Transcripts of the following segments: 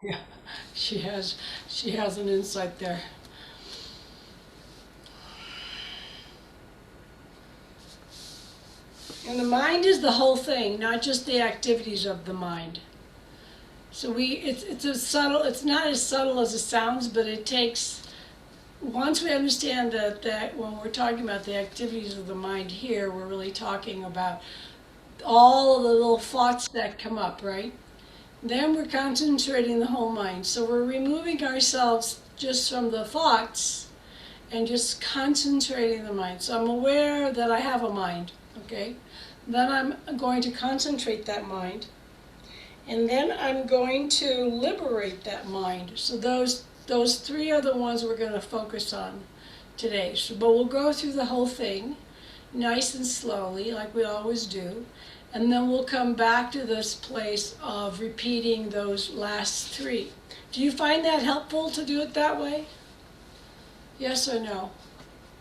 Yeah, she has an insight there. And the mind is the whole thing, not just the activities of the mind. So it's a subtle, it's not as subtle as it sounds, but it takes, once we understand that when we're talking about the activities of the mind here, we're really talking about all of the little thoughts that come up, right? Then we're concentrating the whole mind. So we're removing ourselves just from the thoughts and just concentrating the mind. So I'm aware that I have a mind, okay? Then I'm going to concentrate that mind. And then I'm going to liberate that mind. So those three are the ones we're going to focus on today. So, but we'll go through the whole thing nice and slowly, like we always do. And then we'll come back to this place of repeating those last three. Do you find that helpful to do it that way? Yes or no?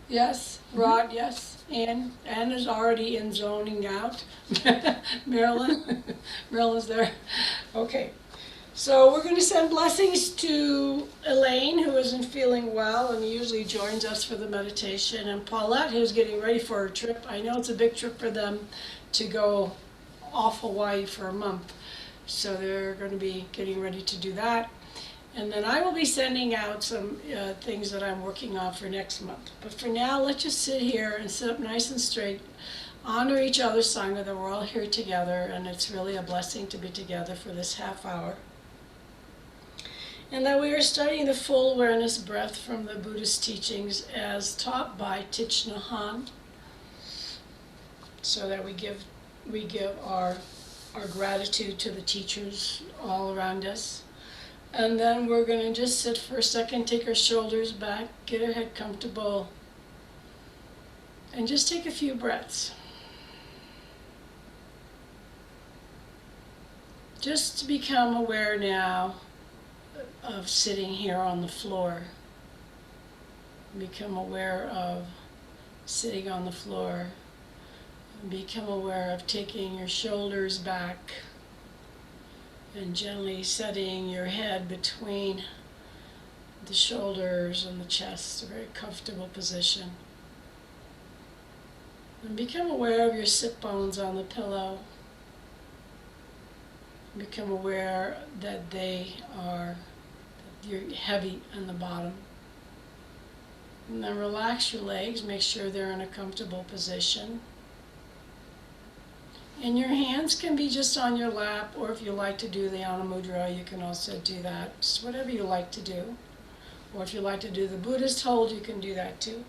Yes? Rod, yes? Ann is already in zoning out. Marilyn? Marilyn's there. Okay. So we're going to send blessings to Elaine, who isn't feeling well and usually joins us for the meditation, and Paulette, who's getting ready for her trip. I know it's a big trip for them to go off Hawaii for a month, so they're going to be getting ready to do that. And then I will be sending out some things that I'm working on for next month. But for now, let's just sit here and sit up nice and straight, honor each other's Sangha that we're all here together, and it's really a blessing to be together for this half hour. And that we are studying the full awareness breath from the Buddhist teachings as taught by Thich Nhat Hanh, so that we give our gratitude to the teachers all around us. And then we're going to just sit for a second, take our shoulders back, get our head comfortable, and just take a few breaths. Just to become aware now of sitting here on the floor. Become aware of sitting on the floor. Become aware of taking your shoulders back and gently setting your head between the shoulders and the chest, a very comfortable position. And become aware of your sit bones on the pillow. Become aware that you're heavy on the bottom. And then relax your legs, make sure they're in a comfortable position. And your hands can be just on your lap, or if you like to do the Anamudra, you can also do that. Just whatever you like to do. Or if you like to do the Buddhist hold, you can do that too.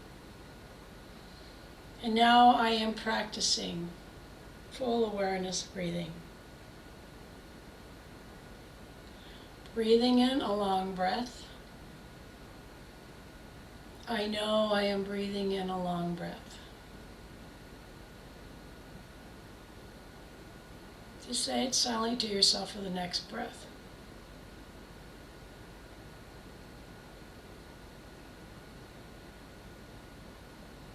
And now I am practicing full awareness breathing. Breathing in a long breath. I know I am breathing in a long breath. Just say it silently to yourself for the next breath.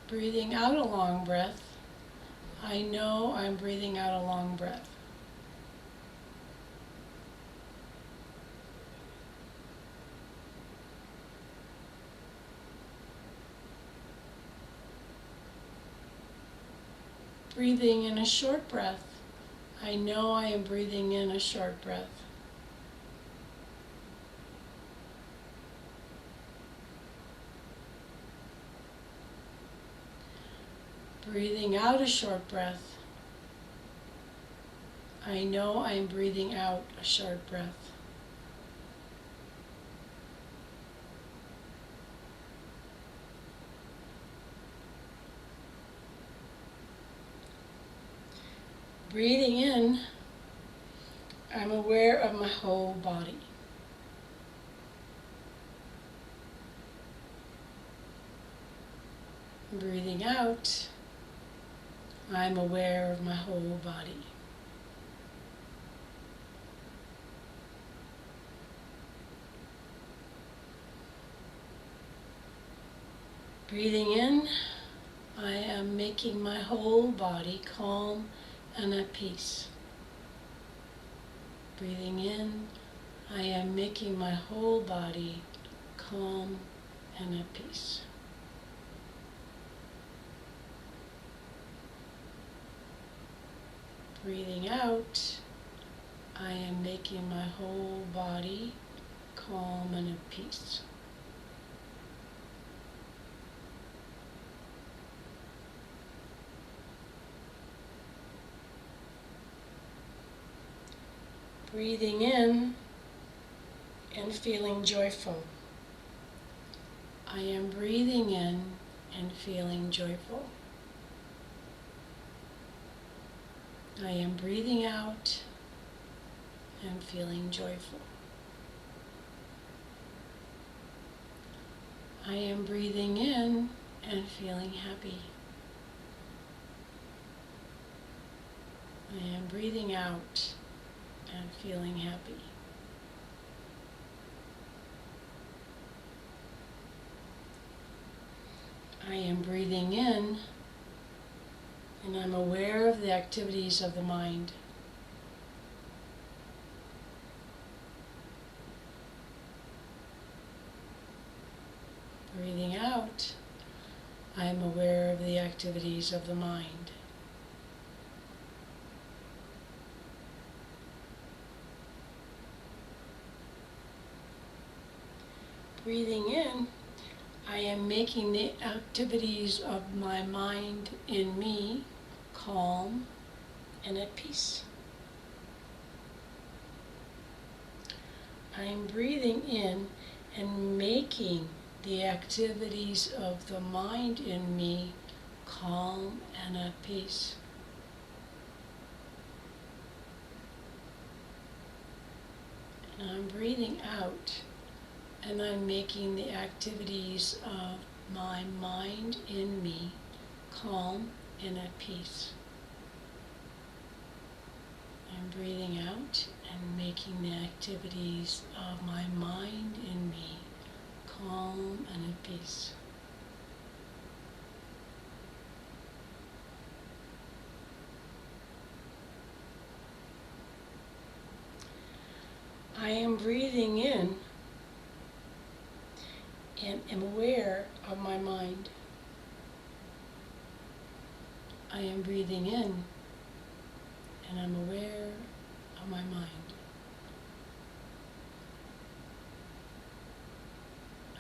Breathing out a long breath. I know I'm breathing out a long breath. Breathing in a short breath. I know I am breathing in a short breath. Breathing out a short breath. I know I am breathing out a short breath. Breathing in, I'm aware of my whole body. Breathing out, I'm aware of my whole body. Breathing in, I am making my whole body calm and at peace. Breathing in, I am making my whole body calm and at peace. Breathing out, I am making my whole body calm and at peace. Breathing in and feeling joyful. I am breathing in and feeling joyful. I am breathing out and feeling joyful. I am breathing in and feeling happy. I am breathing out and feeling happy. I am breathing in and I'm aware of the activities of the mind. Breathing out, I am aware of the activities of the mind. Breathing in, I am making the activities of my mind in me calm and at peace. I am breathing in and making the activities of the mind in me calm and at peace. And I'm breathing out and I'm making the activities of my mind in me calm and at peace. I'm breathing out and making the activities of my mind in me calm and at peace. I am breathing in and am aware of my mind. I am breathing in and I'm aware of my mind.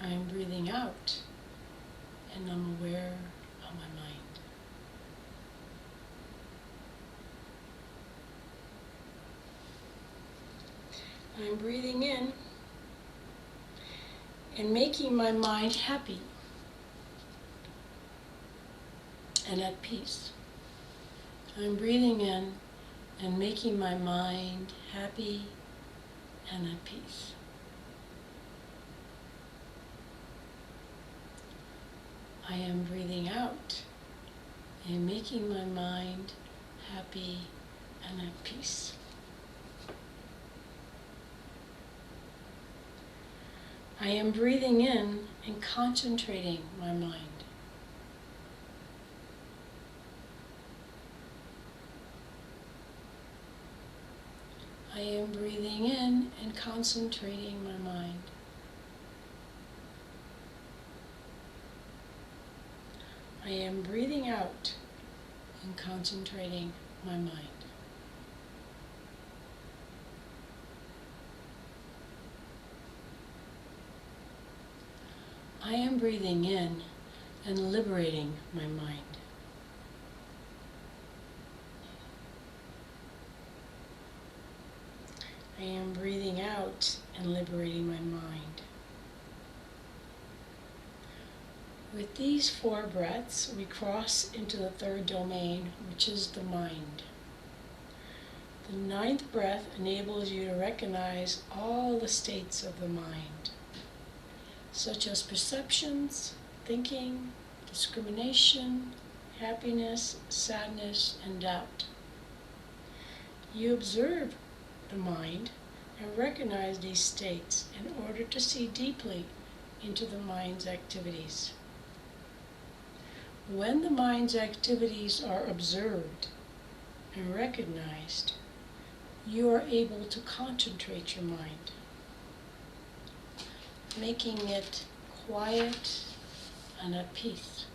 I am breathing out and I'm aware of my mind. I am breathing in and making my mind happy and at peace. I'm breathing in and making my mind happy and at peace. I am breathing out and making my mind happy and at peace. I am breathing in and concentrating my mind. I am breathing in and concentrating my mind. I am breathing out and concentrating my mind. I am breathing in and liberating my mind. I am breathing out and liberating my mind. With these 4 breaths, we cross into the 3rd domain, which is the mind. The 9th breath enables you to recognize all the states of the mind, such as perceptions, thinking, discrimination, happiness, sadness, and doubt. You observe the mind and recognize these states in order to see deeply into the mind's activities. When the mind's activities are observed and recognized, you are able to concentrate your mind. making it quiet and at peace.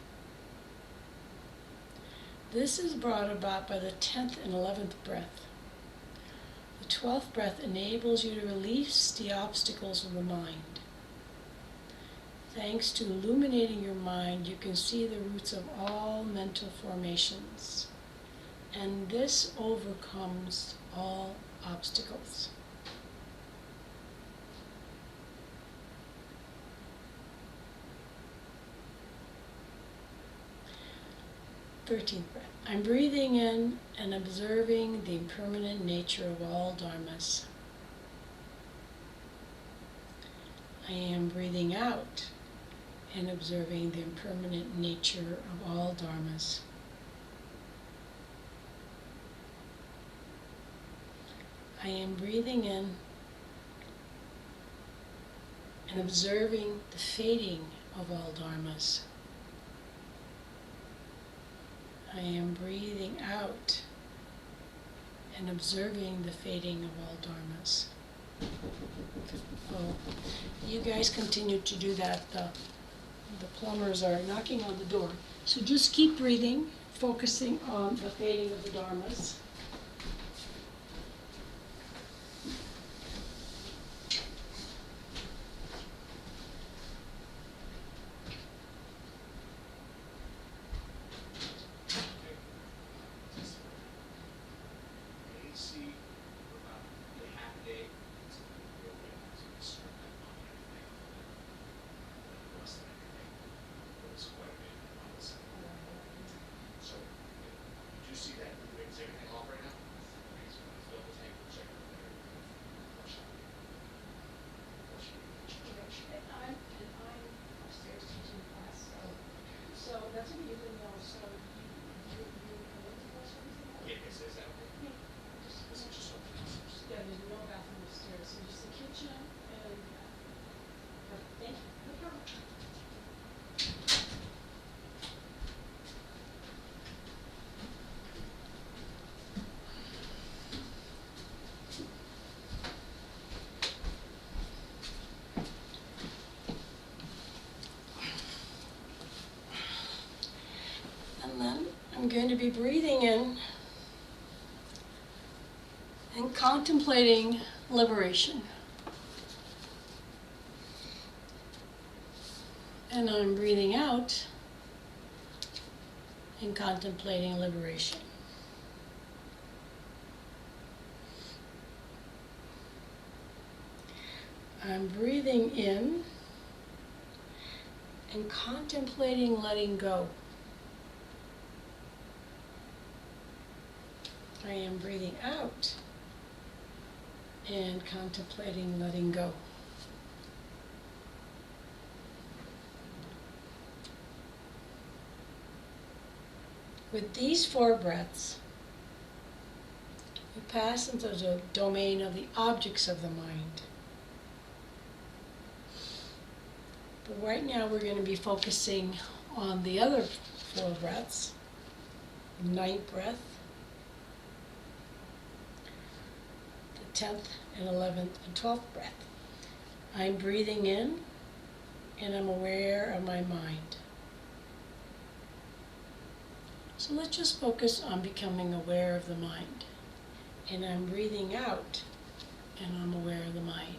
This is brought about by the 10th and 11th breath. The 12th breath enables you to release the obstacles of the mind. Thanks to illuminating your mind, you can see the roots of all mental formations, and this overcomes all obstacles. 13th breath. I'm breathing in and observing the impermanent nature of all dharmas. I am breathing out and observing the impermanent nature of all dharmas. I am breathing in and observing the fading of all dharmas. I am breathing out and observing the fading of all dharmas. Oh, you guys continue to do that. The plumbers are knocking on the door. So just keep breathing, focusing on the fading of the dharmas. And then I'm going to be breathing in and contemplating liberation. And I'm breathing out and contemplating liberation. I'm breathing in and contemplating letting go. I am breathing out and contemplating letting go. With these 4 breaths, we pass into the domain of the objects of the mind. But right now we're going to be focusing on the other 4 breaths. 9th breath, the 10th and 11th and 12th breath. I'm breathing in and I'm aware of my mind. So let's just focus on becoming aware of the mind. And I'm breathing out and I'm aware of the mind.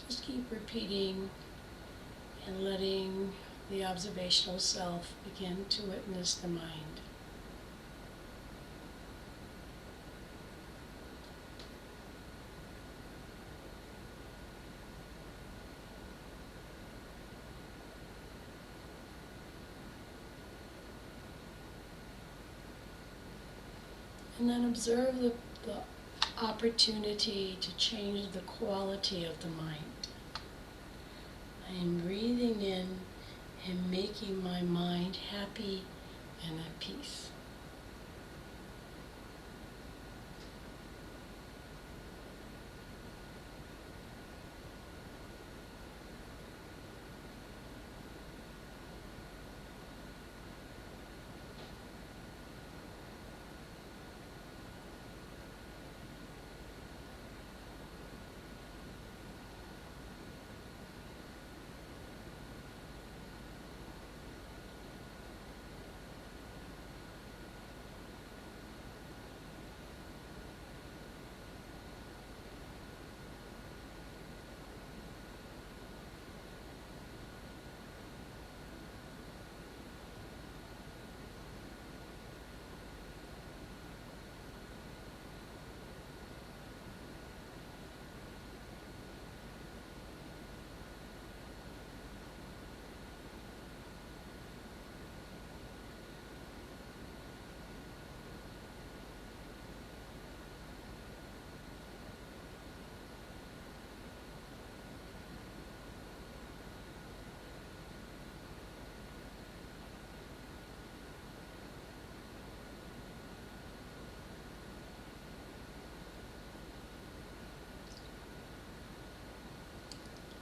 Just keep repeating and letting the observational self begin to witness the mind. And then observe the opportunity to change the quality of the mind. I am breathing in and making my mind happy and at peace.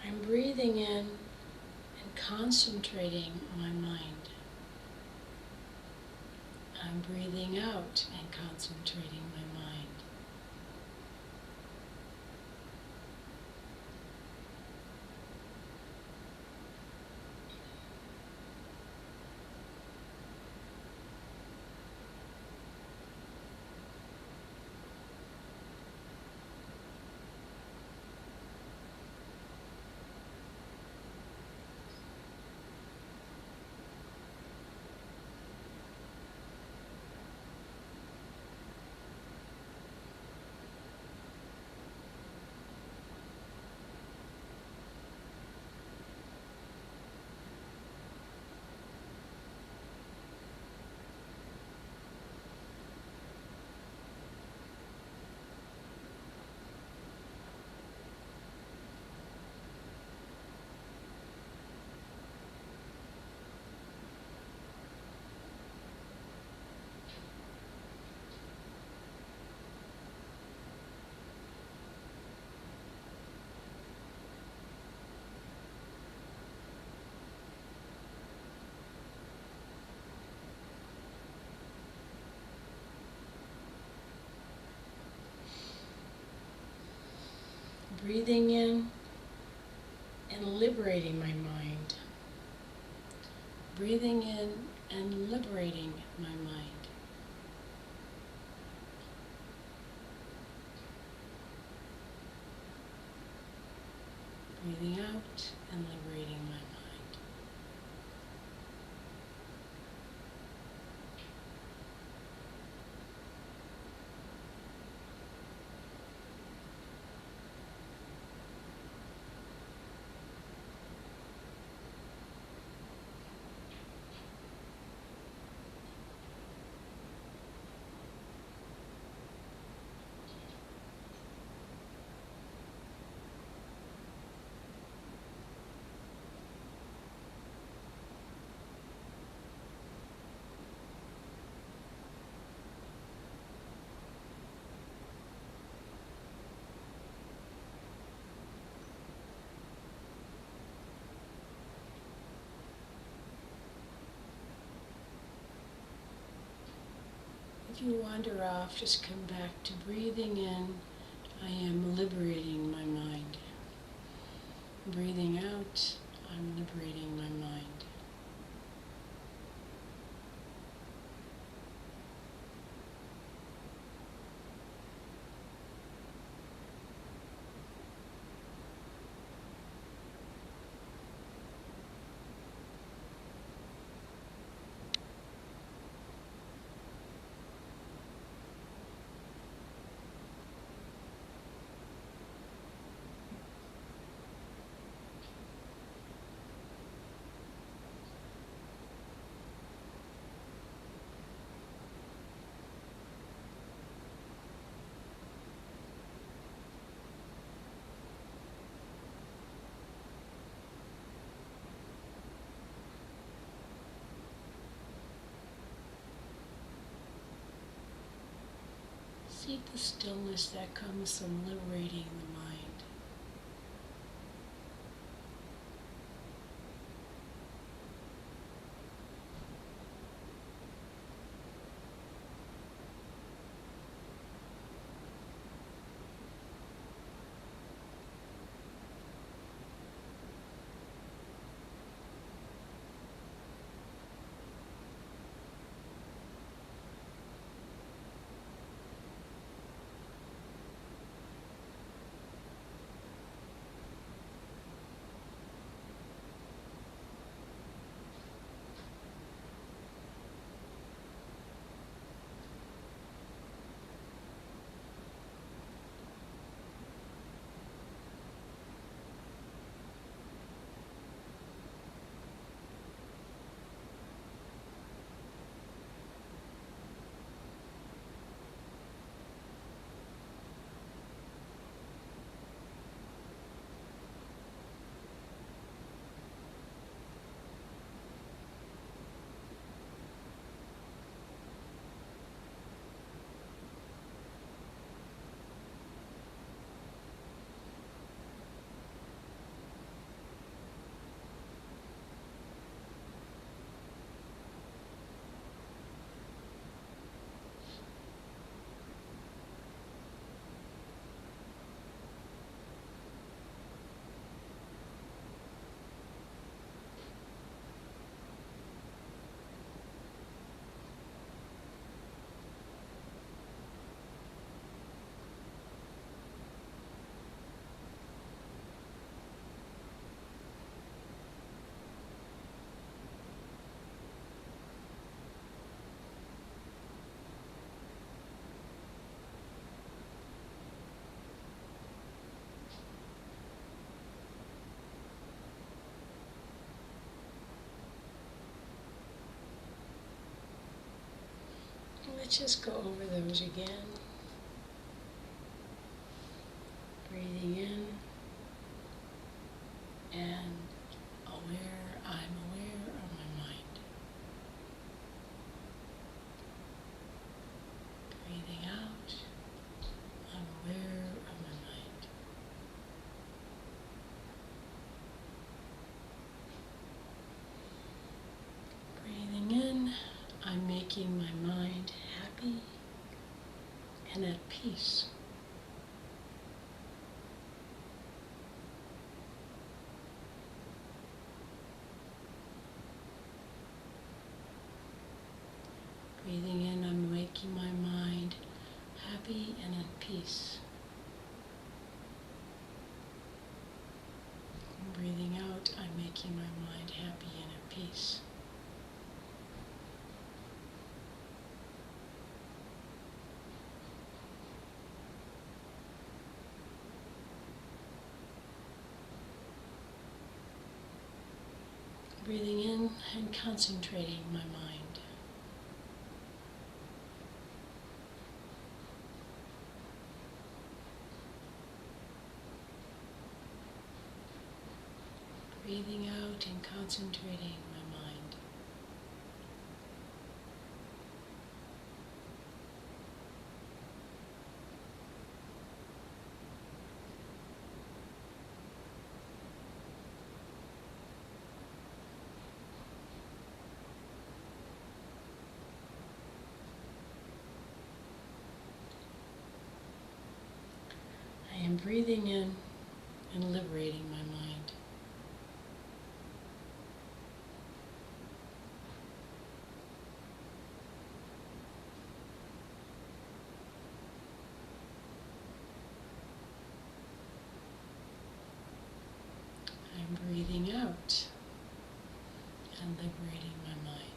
I'm breathing in and concentrating my mind. I'm breathing out and concentrating my mind. Breathing in and liberating my mind. Breathing in and liberating my mind. Breathing out and liberating my mind. If you wander off, just come back to breathing in. I am liberating my mind. Breathing out, I'm liberating my mind. keep the stillness that comes from liberating the mind. Let's just go over those again. Breathing in and I'm aware of my mind. Breathing out, I'm aware of my mind. Breathing in, I'm making my mind happy and at peace. Breathing in, I'm making my mind happy and at peace. And breathing out, I'm making my mind happy and at peace. Breathing in and concentrating my mind. Breathing out and concentrating my mind. I am breathing in and liberating my mind. I'm breathing out and liberating my mind.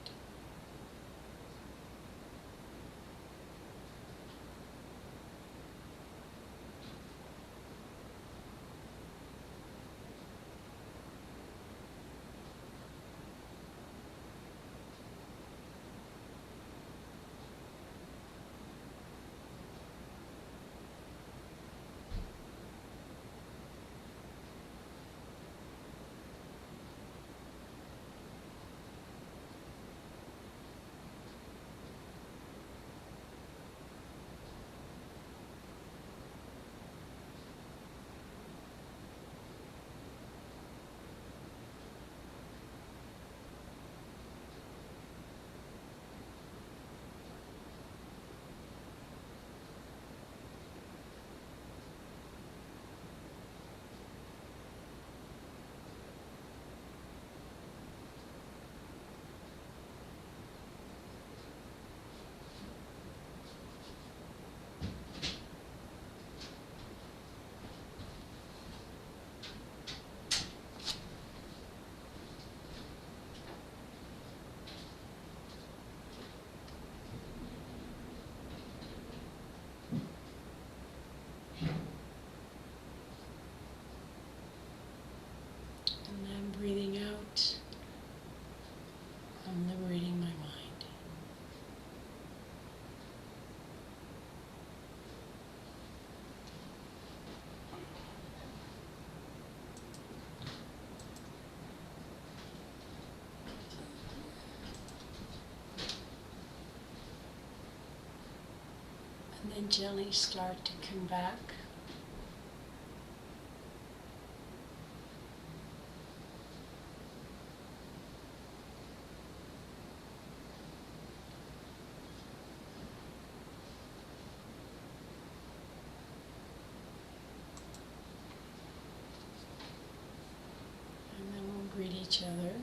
And then gently start to come back. And then we'll greet each other.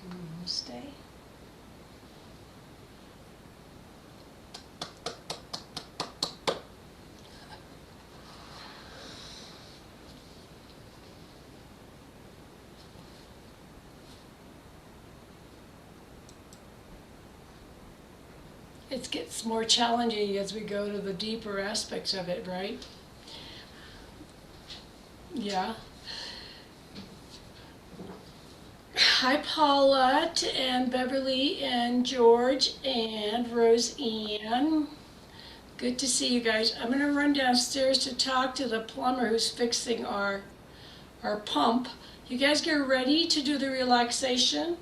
Namaste. It gets more challenging as we go to the deeper aspects of it, right? Yeah. Hi, Paulette and Beverly and George and Rose Ann. Good to see you guys. I'm going to run downstairs to talk to the plumber who's fixing our pump. You guys get ready to do the relaxation.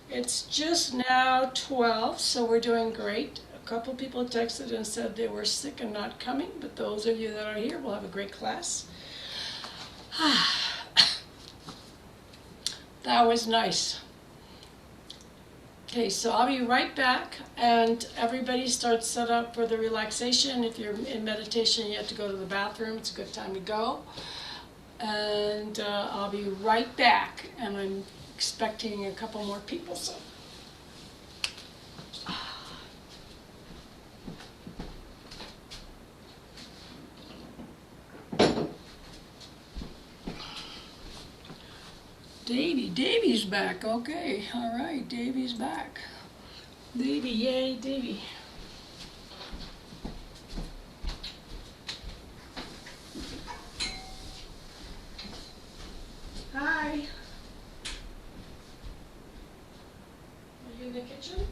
It's just now 12, so we're doing great. A couple people texted and said they were sick and not coming, but those of you that are here will have a great class. That was nice. Okay, so I'll be right back, and everybody starts set up for the relaxation. If you're in meditation, you have to go to the bathroom. It's a good time to go. And I'll be right back, and I'm expecting a couple more people, so. Davey's back. Okay, all right, Davey's back. Davey, yay, Davey. Hi. Are you in the kitchen?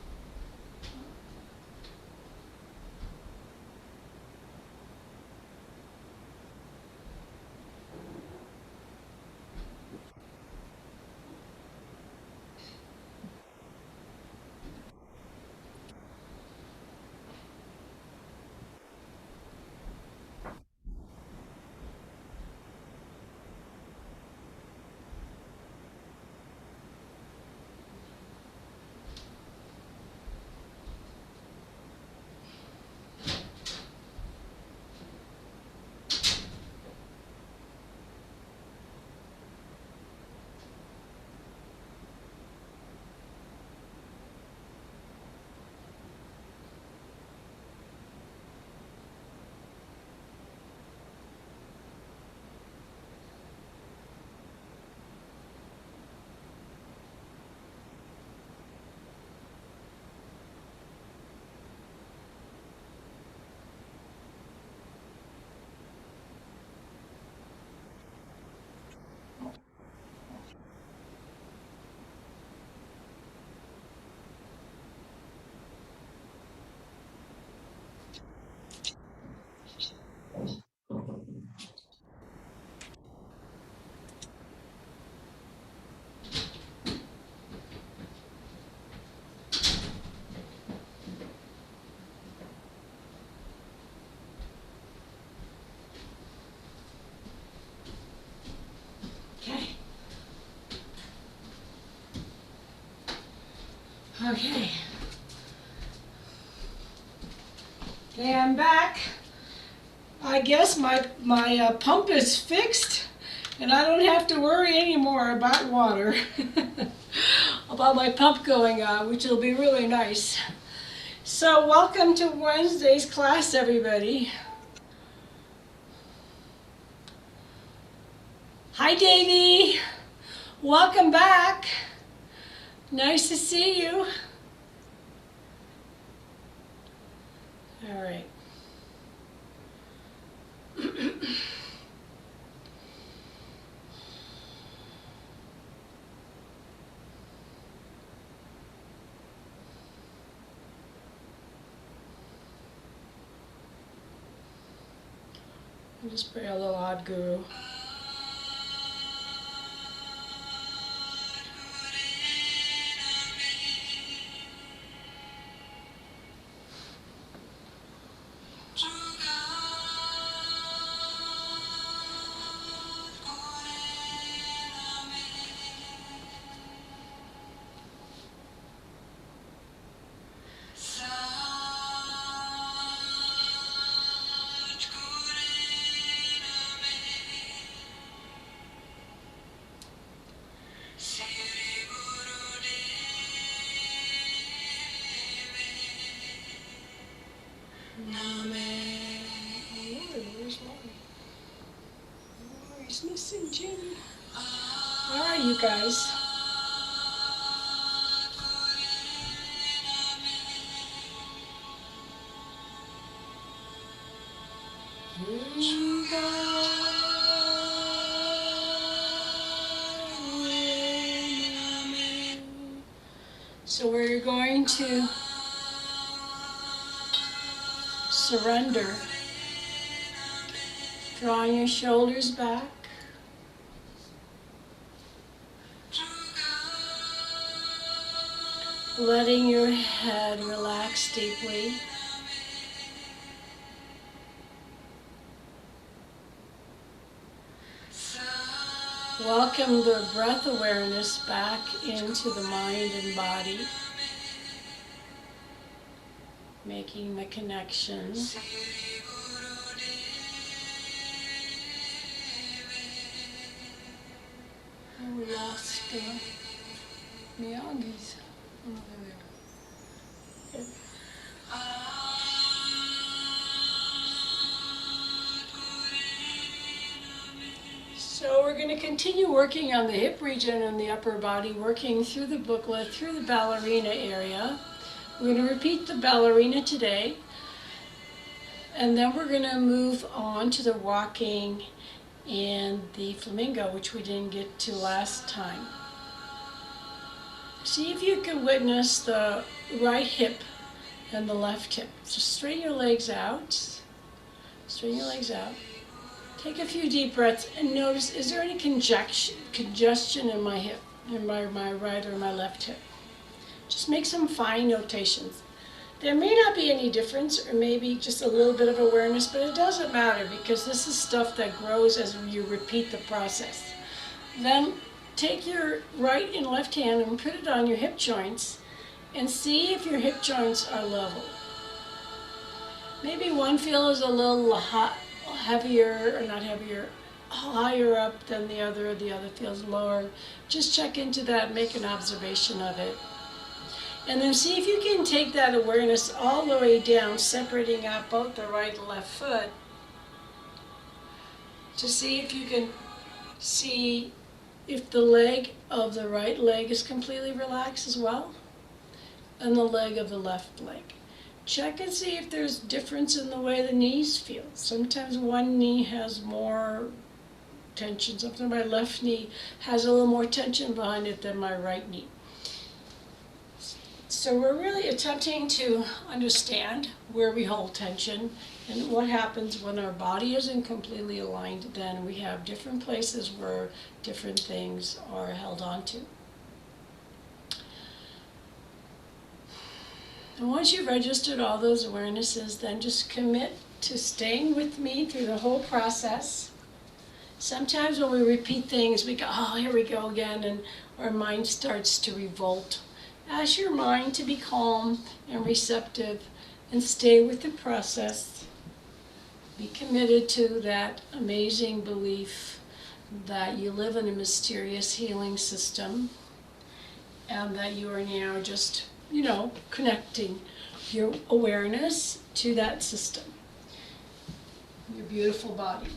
Okay. Okay, I'm back. I guess my pump is fixed, and I don't have to worry anymore about water, about my pump going on, which will be really nice. So welcome to Wednesday's class, everybody. Hi, Davey. Welcome back. Nice to see you. All right. I'll just pray a little odd guru. Where's Laurie? Oh, he's missing Jimmy. Where are you guys? So we're going to surrender, drawing your shoulders back, letting your head relax deeply. Welcome the breath awareness back into the mind and body, making the connection. Oh, we lost Miyagi's. Oh, there they are. Okay. So we're going to continue working on the hip region and the upper body, working through the booklet, through the ballerina area. We're going to repeat the ballerina today, and then we're going to move on to the walking and the flamingo, which we didn't get to last time. See if you can witness the right hip and the left hip. Just straighten your legs out. Straighten your legs out. Take a few deep breaths and notice, is there any congestion in my hip, in my right or my left hip? Just make some fine notations. There may not be any difference, or maybe just a little bit of awareness, but it doesn't matter because this is stuff that grows as you repeat the process. Then take your right and left hand and put it on your hip joints and see if your hip joints are level. Maybe one feels a little heavier, or not heavier, higher up than the other feels lower. Just check into that, make an observation of it. And then see if you can take that awareness all the way down, separating out both the right and left foot, to see if you can see if the leg of the right leg is completely relaxed as well, and the leg of the left leg. Check and see if there's difference in the way the knees feel. Sometimes one knee has more tension. Sometimes my left knee has a little more tension behind it than my right knee. So we're really attempting to understand where we hold tension and what happens when our body isn't completely aligned. Then we have different places where different things are held on to. And once you've registered all those awarenesses, then just commit to staying with me through the whole process. Sometimes when we repeat things, we go, oh, here we go again, and our mind starts to revolt. Ask your mind to be calm and receptive and stay with the process. Be committed to that amazing belief that you live in a mysterious healing system and that you are now just, connecting your awareness to that system, your beautiful body.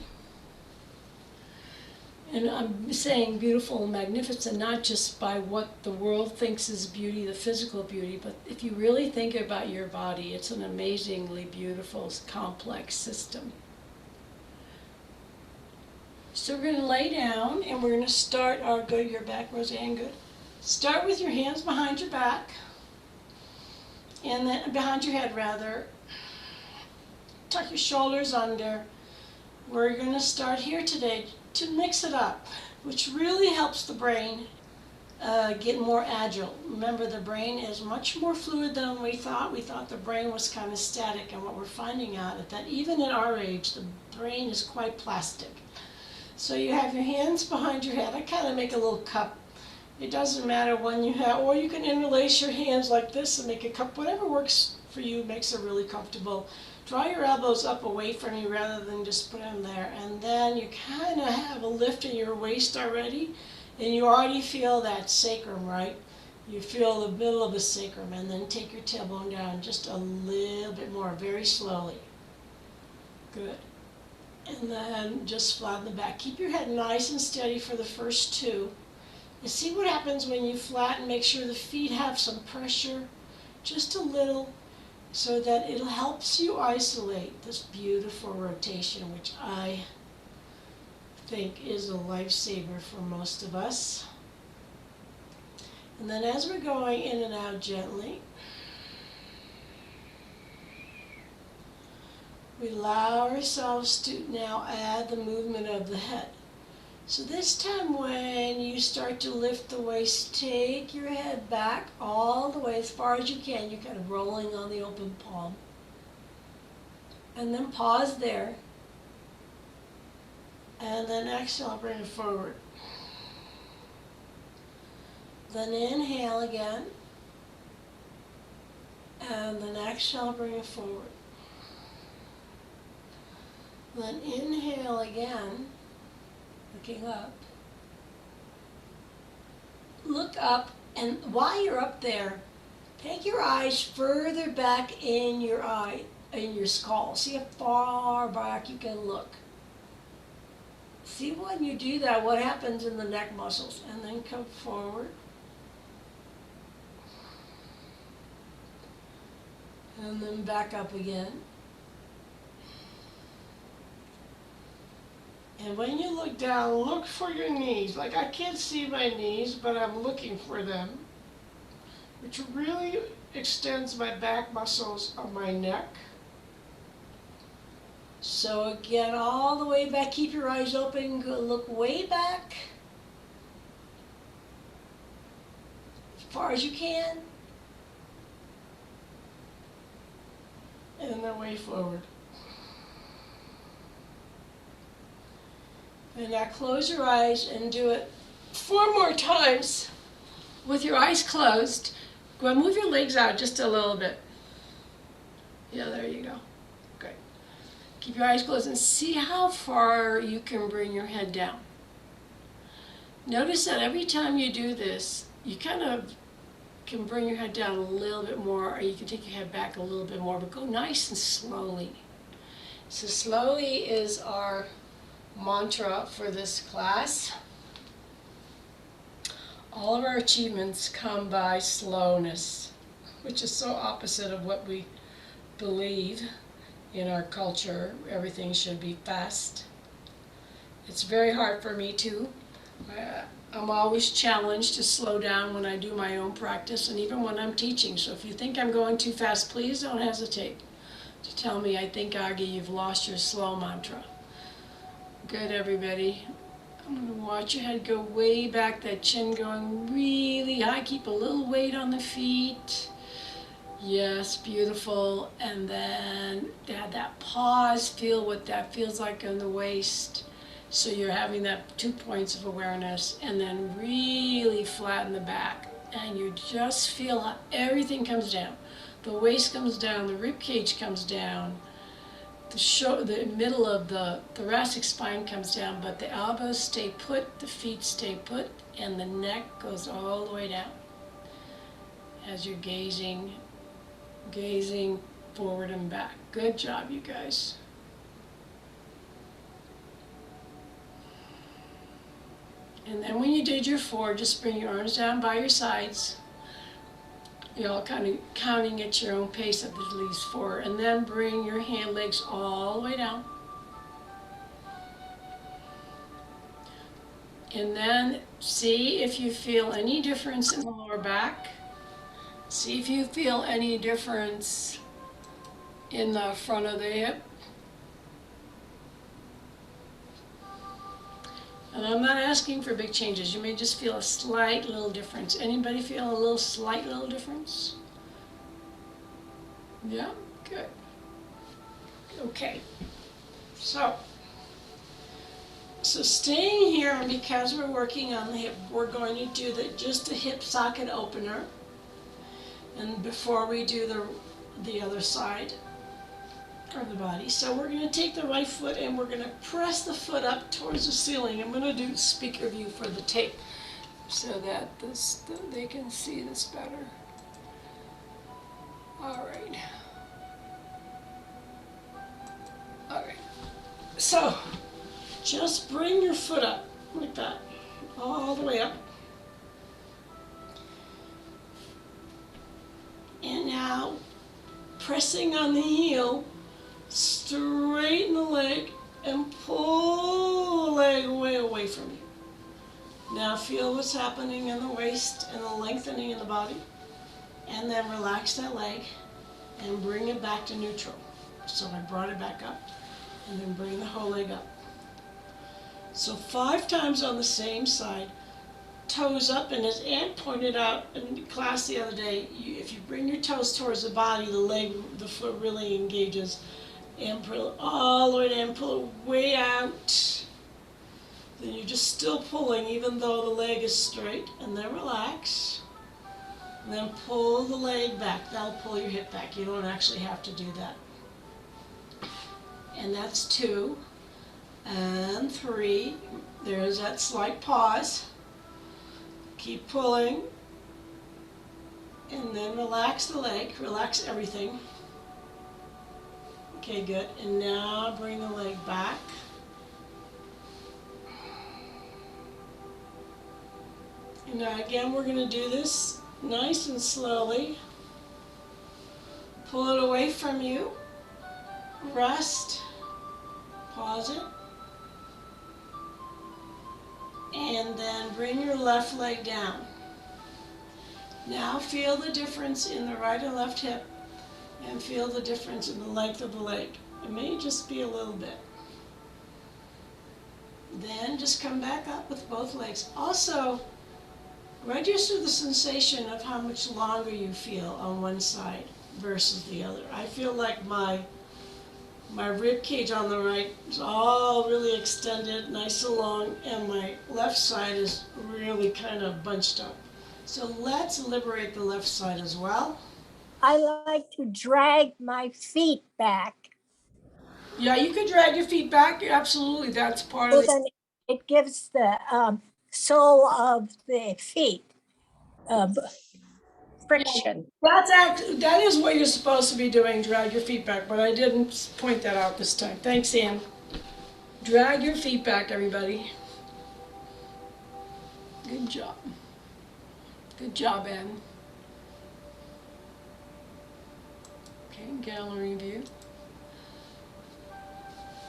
And I'm saying beautiful and magnificent, not just by what the world thinks is beauty, the physical beauty, but if you really think about your body, it's an amazingly beautiful, complex system. So we're going to lay down and we're going to start our, go to your back, Roseanne, good. Start with your hands behind your back, and then behind your head rather. Tuck your shoulders under. We're going to start here today to mix it up, which really helps the brain get more agile. Remember, the brain is much more fluid than we thought. We thought the brain was kind of static, and what we're finding out is that even at our age, the brain is quite plastic. So you have your hands behind your head. I kind of make a little cup. It doesn't matter when you have, or you can interlace your hands like this and make a cup. Whatever works for you makes it really comfortable. Draw your elbows up away from you rather than just put them there. And then you kind of have a lift in your waist already, and you already feel that sacrum, right? You feel the middle of the sacrum, and then take your tailbone down just a little bit more, very slowly. Good. And then just flatten the back. Keep your head nice and steady for the first two. And see what happens when you flatten. Make sure the feet have some pressure, just a little, so that it helps you isolate this beautiful rotation, which I think is a lifesaver for most of us. And then as we're going in and out gently, we allow ourselves to now add the movement of the head. So this time when you start to lift the waist, take your head back all the way as far as you can. You're kind of rolling on the open palm. And then pause there. And then exhale, bring it forward. Then inhale again. And then exhale, bring it forward. Then inhale again, looking up. Look up, and while you're up there, take your eyes further back in your skull. See how far back you can look. See when you do that, what happens in the neck muscles. And then come forward. And then back up again. And when you look down, look for your knees. Like, I can't see my knees, but I'm looking for them, which really extends my back muscles of my neck. So again, all the way back, keep your eyes open, go look way back, as far as you can, and then way forward. And now close your eyes and do it 4 more times with your eyes closed. Go and move your legs out just a little bit. Yeah, there you go. Good. Keep your eyes closed and see how far you can bring your head down. Notice that every time you do this, you kind of can bring your head down a little bit more, or you can take your head back a little bit more, but go nice and slowly. So slowly is our mantra for this class. All of our achievements come by slowness, which is so opposite of what we believe in our culture. Everything should be fast. It's very hard for me too. I'm always challenged to slow down when I do my own practice and even when I'm teaching. So if you think I'm going too fast, please don't hesitate to tell me. I think, Augie, you've lost your slow mantra. Good, everybody. I'm going to watch your head go way back, that chin going really high. Keep a little weight on the feet. Yes, beautiful. And then add that pause. Feel what that feels like in the waist. So you're having that 2 points of awareness. And then really flatten the back. And you just feel how everything comes down. The waist comes down, the rib cage comes down. The middle of the thoracic spine comes down, but the elbows stay put, the feet stay put, and the neck goes all the way down as you're gazing forward and back. Good job, you guys. And then when you did your 4, just bring your arms down by your sides. You're all kind of counting at your own pace at least 4. And then bring your legs all the way down. And then see if you feel any difference in the lower back. See if you feel any difference in the front of the hip. And I'm not asking for big changes. You may just feel a slight little difference. Anybody feel a slight little difference? Yeah? Good. Okay. So staying here, and because we're working on the hip, we're going to do just a hip socket opener. And before we do the other side of the body. So we're going to take the right foot and we're going to press the foot up towards the ceiling. I'm going to do speaker view for the tape. so that they can see this better. All right. All right. So just bring your foot up like that, all the way up. And now, pressing on the heel, straighten the leg and pull the leg away from you. Now feel what's happening in the waist and the lengthening in the body. And then relax that leg and bring it back to neutral. So I brought it back up and then bring the whole leg up. So 5 times on the same side, toes up, and as Ann pointed out in class the other day, if you bring your toes towards the body, the foot really engages. And pull it all the way down, pull it way out. Then you're just still pulling even though the leg is straight, and then relax. And then pull the leg back. That'll pull your hip back. You don't actually have to do that. And that's 2. And 3. There's that slight pause. Keep pulling. And then relax the leg. Relax everything. Okay, good. And now bring the leg back. And now again, we're going to do this nice and slowly. Pull it away from you. Rest. Pause it. And then bring your left leg down. Now feel the difference in the right and left hip, and feel the difference in the length of the leg. It may just be a little bit. Then just come back up with both legs. Also, register the sensation of how much longer you feel on one side versus the other. I feel like my rib cage on the right is all really extended, nice and long, and my left side is really kind of bunched up. So let's liberate the left side as well. I like to drag my feet back. Yeah, you could drag your feet back. Absolutely, that's part of it. It gives the sole of the feet friction. That is what you're supposed to be doing, drag your feet back, but I didn't point that out this time. Thanks, Ann. Drag your feet back, everybody. Good job. Good job, Ann. Okay, gallery view.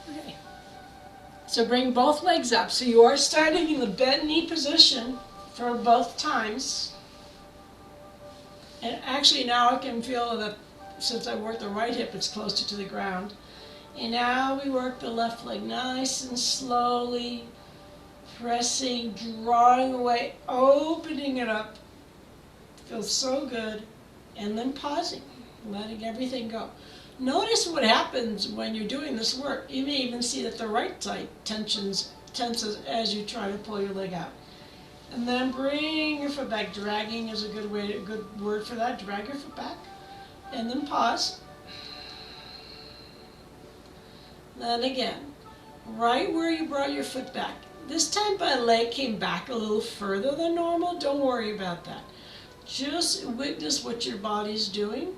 Okay. So bring both legs up. So you are starting in the bent knee position for both times. And actually now I can feel that since I worked the right hip, it's closer to the ground. And now we work the left leg nice and slowly, pressing, drawing away, opening it up. Feels so good. And then pausing, letting everything go. Notice what happens when you're doing this work. You may even see that the right side tenses as you try to pull your leg out. And then bring your foot back. Dragging is a good word for that. Drag your foot back. And then pause. Then again, right where you brought your foot back. This time my leg came back a little further than normal. Don't worry about that. Just witness what your body's doing.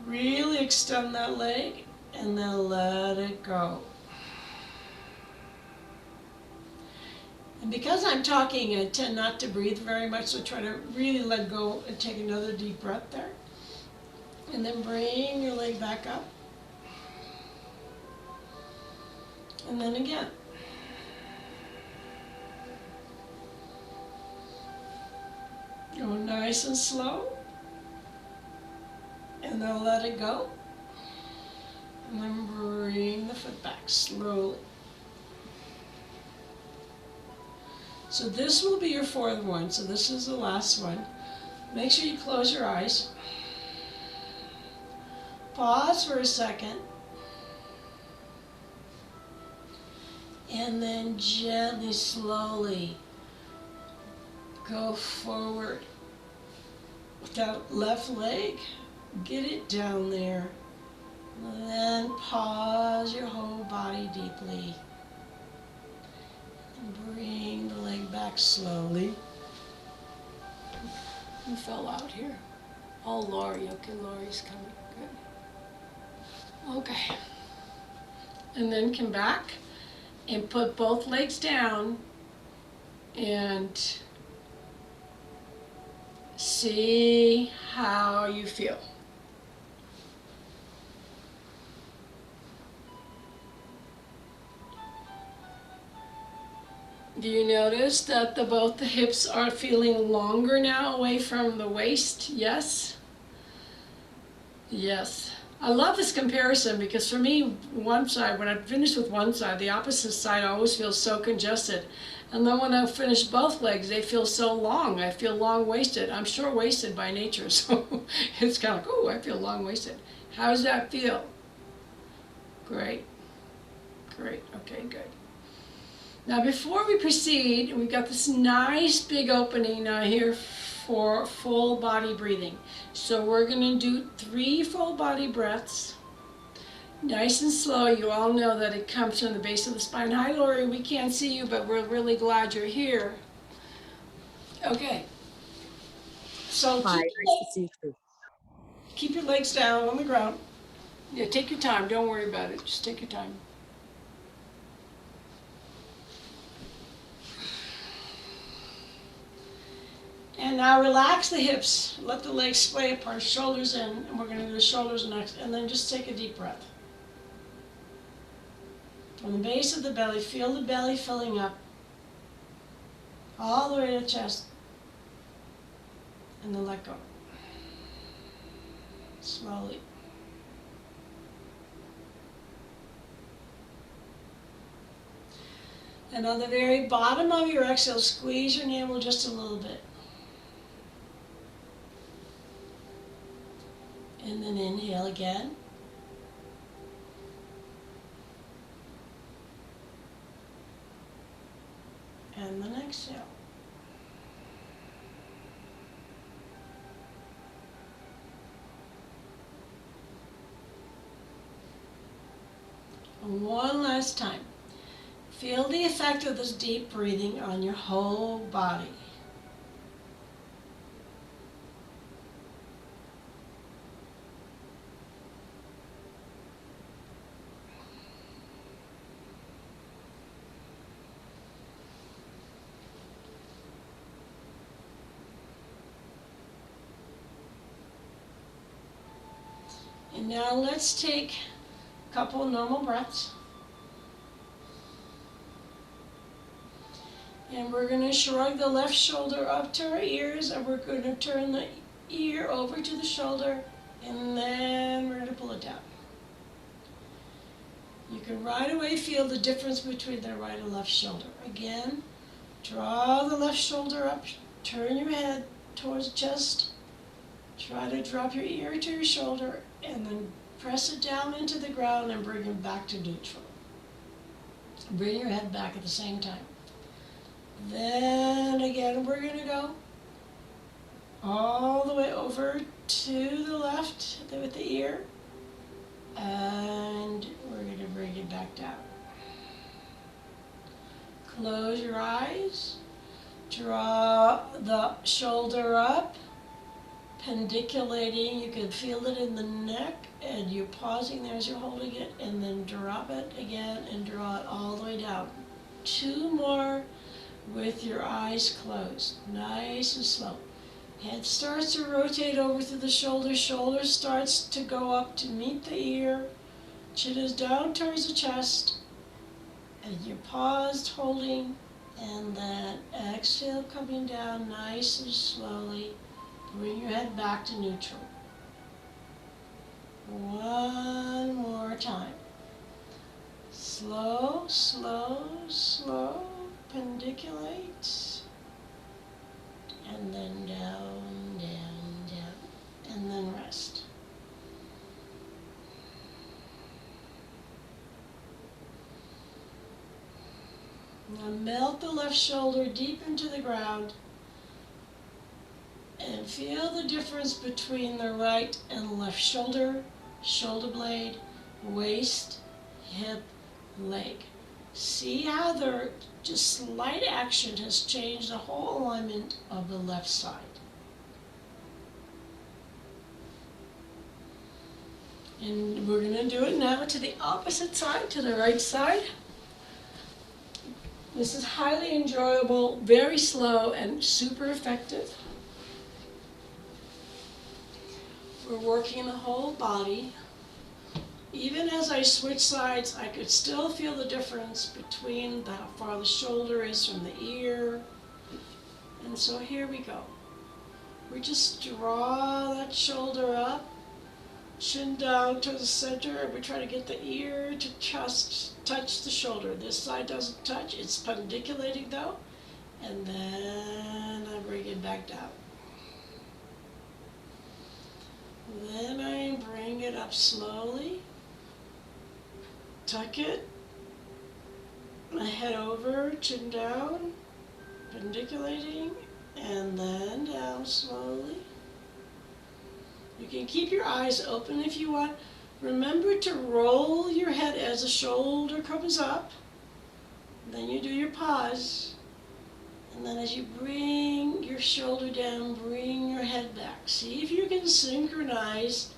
Really extend that leg and then let it go. And because I'm talking, I tend not to breathe very much, so try to really let go and take another deep breath there. And then bring your leg back up. And then again. Go nice and slow. And then let it go. And then bring the foot back slowly. So this will be your 4th one. So this is the last one. Make sure you close your eyes. Pause for a second. And then gently, slowly go forward with that left leg. Get it down there. And then pause your whole body deeply. Bring the leg back slowly. Who fell out here? Oh, Lori. Okay, Lori's coming. Good. Okay. And then come back and put both legs down and see how you feel. Do you notice that both the hips are feeling longer now away from the waist? Yes? Yes. I love this comparison because for me, one side, when I finish with one side, the opposite side always feels so congested. And then when I finish both legs, they feel so long. I feel long-waisted. I'm short-waisted by nature, so it's kind of like, oh, I feel long-waisted. How does that feel? Great. Great. Okay, good. Now before we proceed, we've got this nice big opening now here for full body breathing. So we're going to do 3 full body breaths. Nice and slow. You all know that it comes from the base of the spine. Hi Lori, we can't see you, but we're really glad you're here. Okay. So Hi, nice to see you too. keep your legs down on the ground. Yeah, take your time. Don't worry about it. Just take your time. And now relax the hips. Let the legs splay apart, shoulders in, and we're going to do the shoulders next. And then just take a deep breath. From the base of the belly, feel the belly filling up all the way to the chest. And then let go. Slowly. And on the very bottom of your exhale, squeeze your navel just a little bit. And then inhale again. And then exhale. And one last time. Feel the effect of this deep breathing on your whole body. And now let's take a couple of normal breaths. And we're going to shrug the left shoulder up to our ears, and we're going to turn the ear over to the shoulder, and then we're going to pull it down. You can right away feel the difference between the right and left shoulder. Again, draw the left shoulder up, turn your head towards the chest, try to drop your ear to your shoulder, and then press it down into the ground and bring it back to neutral. Bring your head back at the same time. Then again, we're going to go all the way over to the left with the ear, and we're going to bring it back down. Close your eyes, draw the shoulder up, pendiculating. You can feel it in the neck, and you're pausing there as you're holding it, and then drop it again and draw it all the way down. 2 more with your eyes closed, nice and slow. Head starts to rotate over to the shoulder, shoulder starts to go up to meet the ear, chin is down towards the chest, and you're paused, holding, and then exhale, coming down nice and slowly. Bring your head back to neutral. One more time. Slow, slow, slow. Pendiculate. And then down, down, down. And then rest. Now melt the left shoulder deep into the ground. And feel the difference between the right and left shoulder, shoulder blade, waist, hip, leg. See how the just slight action has changed the whole alignment of the left side. And we're going to do it now to the opposite side, to the right side. This is highly enjoyable, very slow, and super effective. We're working the whole body. Even as I switch sides, I could still feel the difference between how far the shoulder is from the ear. And so here we go. We just draw that shoulder up, chin down to the center, and we try to get the ear to just touch the shoulder. This side doesn't touch, it's pendiculating though. And then I bring it back down. Then I bring it up slowly, tuck it, I head over, chin down, pendiculating, and then down slowly. You can keep your eyes open if you want. Remember to roll your head as the shoulder comes up. Then you do your pause. And then as you bring your shoulder down, bring your head back. See if you can synchronize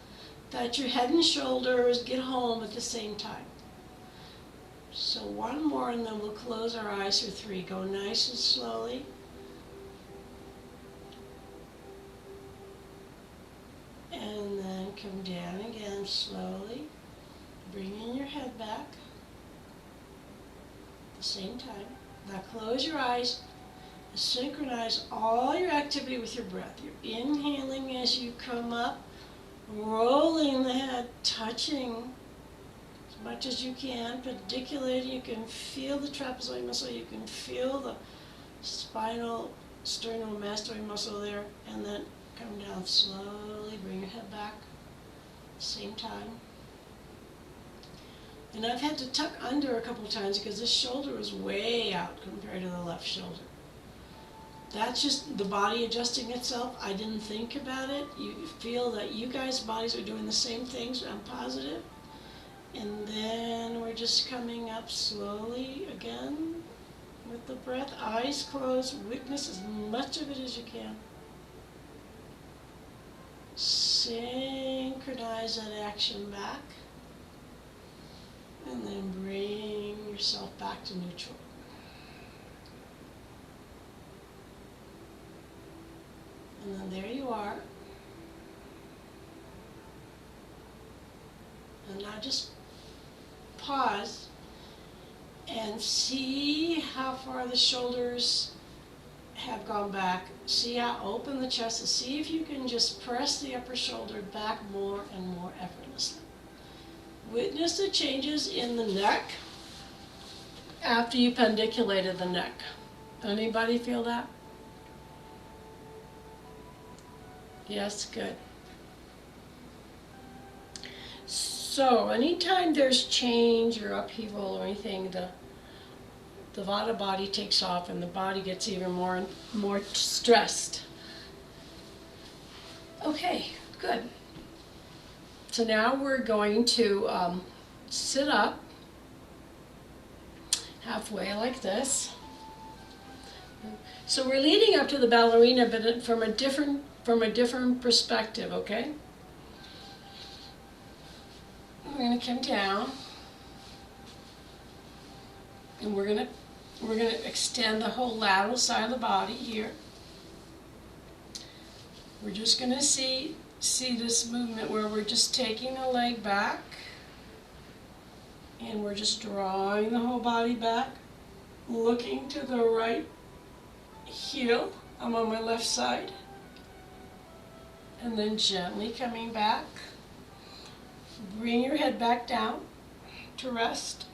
that your head and shoulders get home at the same time. So one more and then we'll close our eyes for 3. Go nice and slowly. And then come down again slowly. Bringing your head back at the same time. Now close your eyes. Synchronize all your activity with your breath. You're inhaling as you come up, rolling the head, touching as much as you can, pendiculating. You can feel the trapezoid muscle, you can feel the spinal sternomastoid muscle there, and then come down slowly, bring your head back, same time. And I've had to tuck under a couple times because this shoulder is way out compared to the left shoulder. That's just the body adjusting itself. I didn't think about it. You feel that you guys' bodies are doing the same things. I'm positive. And then we're just coming up slowly again with the breath. Eyes closed. Witness as much of it as you can. Synchronize that action back. And then bring yourself back to neutral. And then there you are. And now just pause and see how far the shoulders have gone back. See how open the chest is. See if you can just press the upper shoulder back more and more effortlessly. Witness the changes in the neck after you pendiculated the neck. Anybody feel that? Yes, good. So anytime there's change or upheaval or anything, the Vata body takes off and the body gets even more stressed. Okay, good. So now we're going to sit up halfway like this. So we're leading up to the ballerina, but from a different perspective, okay? We're going to come down, and we're going to extend the whole lateral side of the body here. We're just going to see this movement where we're just taking the leg back, and we're just drawing the whole body back, looking to the right heel. I'm on my left side. And then gently coming back. Bring your head back down to rest.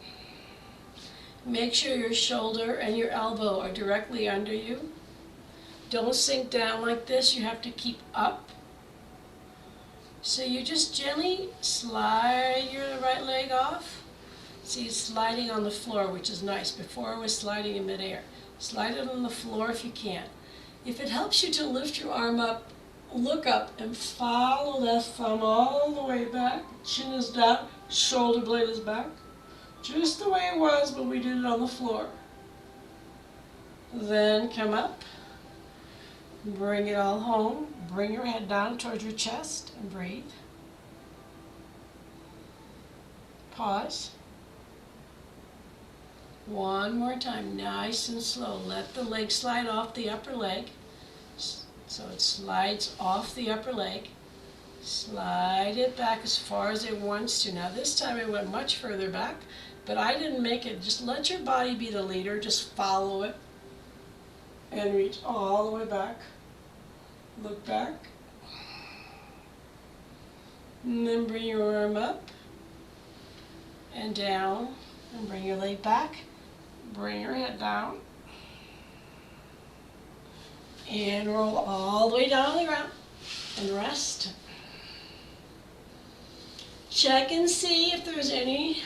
Make sure your shoulder and your elbow are directly under you. Don't sink down like this. You have to keep up. So you just gently slide your right leg off. See, it's sliding on the floor, which is nice. Before it was sliding in midair. Slide it on the floor if you can. If it helps you to lift your arm up, look up and follow that thumb all the way back. Chin is down, shoulder blade is back. just the way it was when we did it on the floor. Then come up, bring it all home, bring your head down towards your chest and breathe. Pause. One more time, nice and slow. Let the leg slide off the upper leg. So it slides off the upper leg. Slide it back as far as it wants to. Now this time it went much further back, but I didn't make it. Just let your body be the leader. Just follow it and reach all the way back. Look back. And then bring your arm up and down and bring your leg back. Bring your head down and roll all the way down on the ground and rest. Check and see if there's any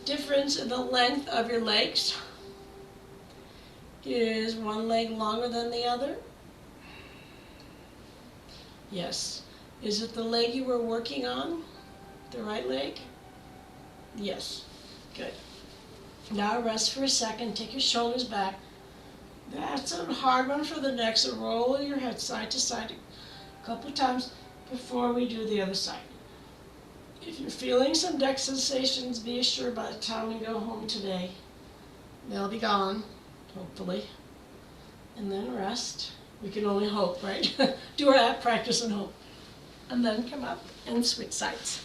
difference in the length of your legs. Is one leg longer than the other? Yes. Is it the leg you were working on? The right leg? Yes. Good. Now rest for a second. Take your shoulders back. That's a hard one for the neck, so roll your head side to side a couple of times before we do the other side. If you're feeling some neck sensations, be assured by the time we go home today, they'll be gone, hopefully. And then rest. We can only hope, right? Do our app practice and hope. And then come up and switch sides.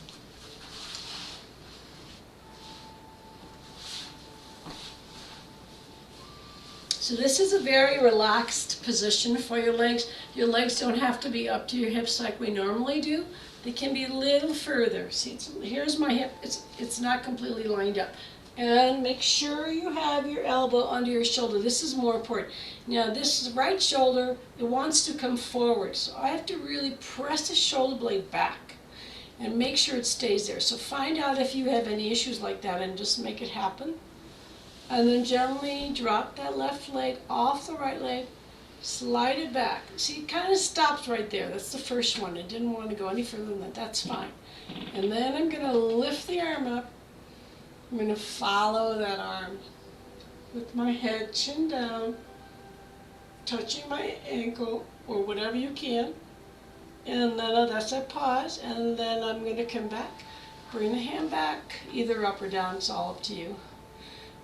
So this is a very relaxed position for your legs. Your legs don't have to be up to your hips like we normally do. They can be a little further. See, here's my hip. It's not completely lined up. And make sure you have your elbow under your shoulder. This is more important. Now this right shoulder, it wants to come forward. So I have to really press the shoulder blade back and make sure it stays there. So find out if you have any issues like that and just make it happen. And then gently drop that left leg off the right leg, slide it back. See, it kind of stops right there. That's the first one. It didn't want to go any further than that. That's fine. And then I'm going to lift the arm up. I'm going to follow that arm with my head chin down, touching my ankle or whatever you can. And then that's a pause. And then I'm going to come back, bring the hand back, either up or down. It's all up to you.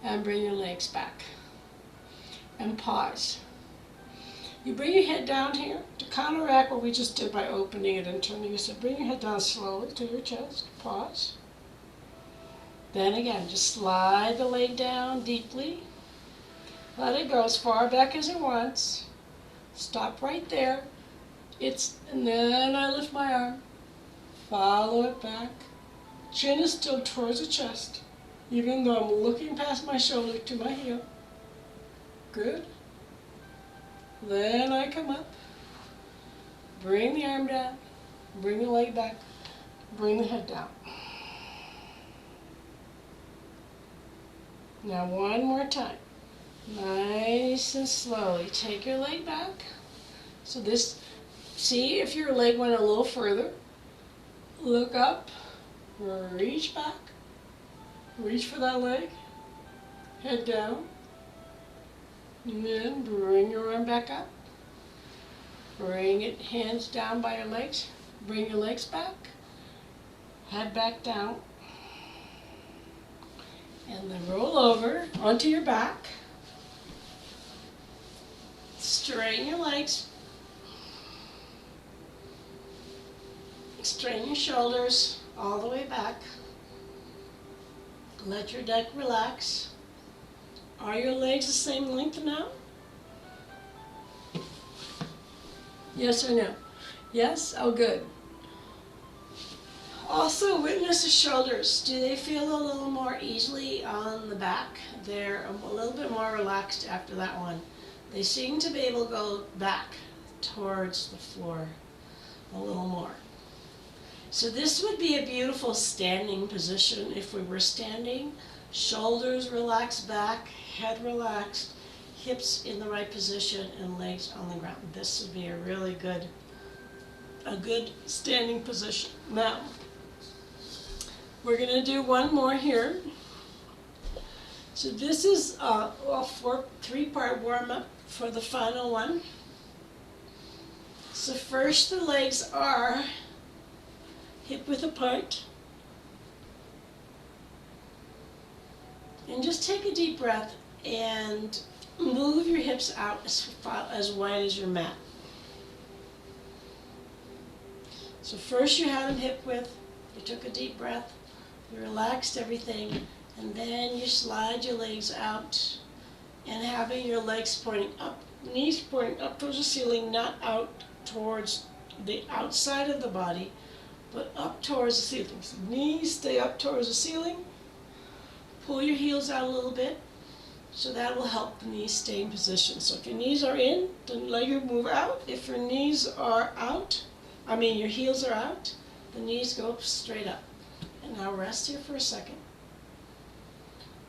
And bring your legs back. And pause. You bring your head down here to counteract what we just did by opening it and turning it. So bring your head down slowly to your chest. Pause. Then again, just slide the leg down deeply. Let it go as far back as it wants. Stop right there. And then I lift my arm. Follow it back. Chin is still towards the chest, even though I'm looking past my shoulder to my heel. Good. Then I come up. Bring the arm down. Bring the leg back. Bring the head down. Now one more time. Nice and slowly. Take your leg back. So this, see if your leg went a little further. Look up. Reach back. Reach for that leg. Head down. And then bring your arm back up. Bring it, hands down by your legs. Bring your legs back. Head back down. And then roll over onto your back. Straighten your legs. Straighten your shoulders all the way back. Let your neck relax. Are your legs the same length now? Yes or no? Yes? Oh, good. Also, witness the shoulders. Do they feel a little more easily on the back? They're a little bit more relaxed after that one. They seem to be able to go back towards the floor a little more. So this would be a beautiful standing position if we were standing. Shoulders relaxed back, head relaxed, hips in the right position, and legs on the ground. This would be a really good standing position. Now, we're going to do one more here. So this is a three-part warm-up for the final one. So first the legs are hip width apart. And just take a deep breath and move your hips out as wide as your mat. So first you had them hip width, you took a deep breath, you relaxed everything, and then you slide your legs out and having your legs pointing up, knees pointing up towards the ceiling, not out towards the outside of the body, but up towards the ceiling. So knees stay up towards the ceiling. Pull your heels out a little bit, so that will help the knees stay in position. So if your knees are in, then let your move out. If your knees are out, your heels are out, the knees go straight up. And now rest here for a second.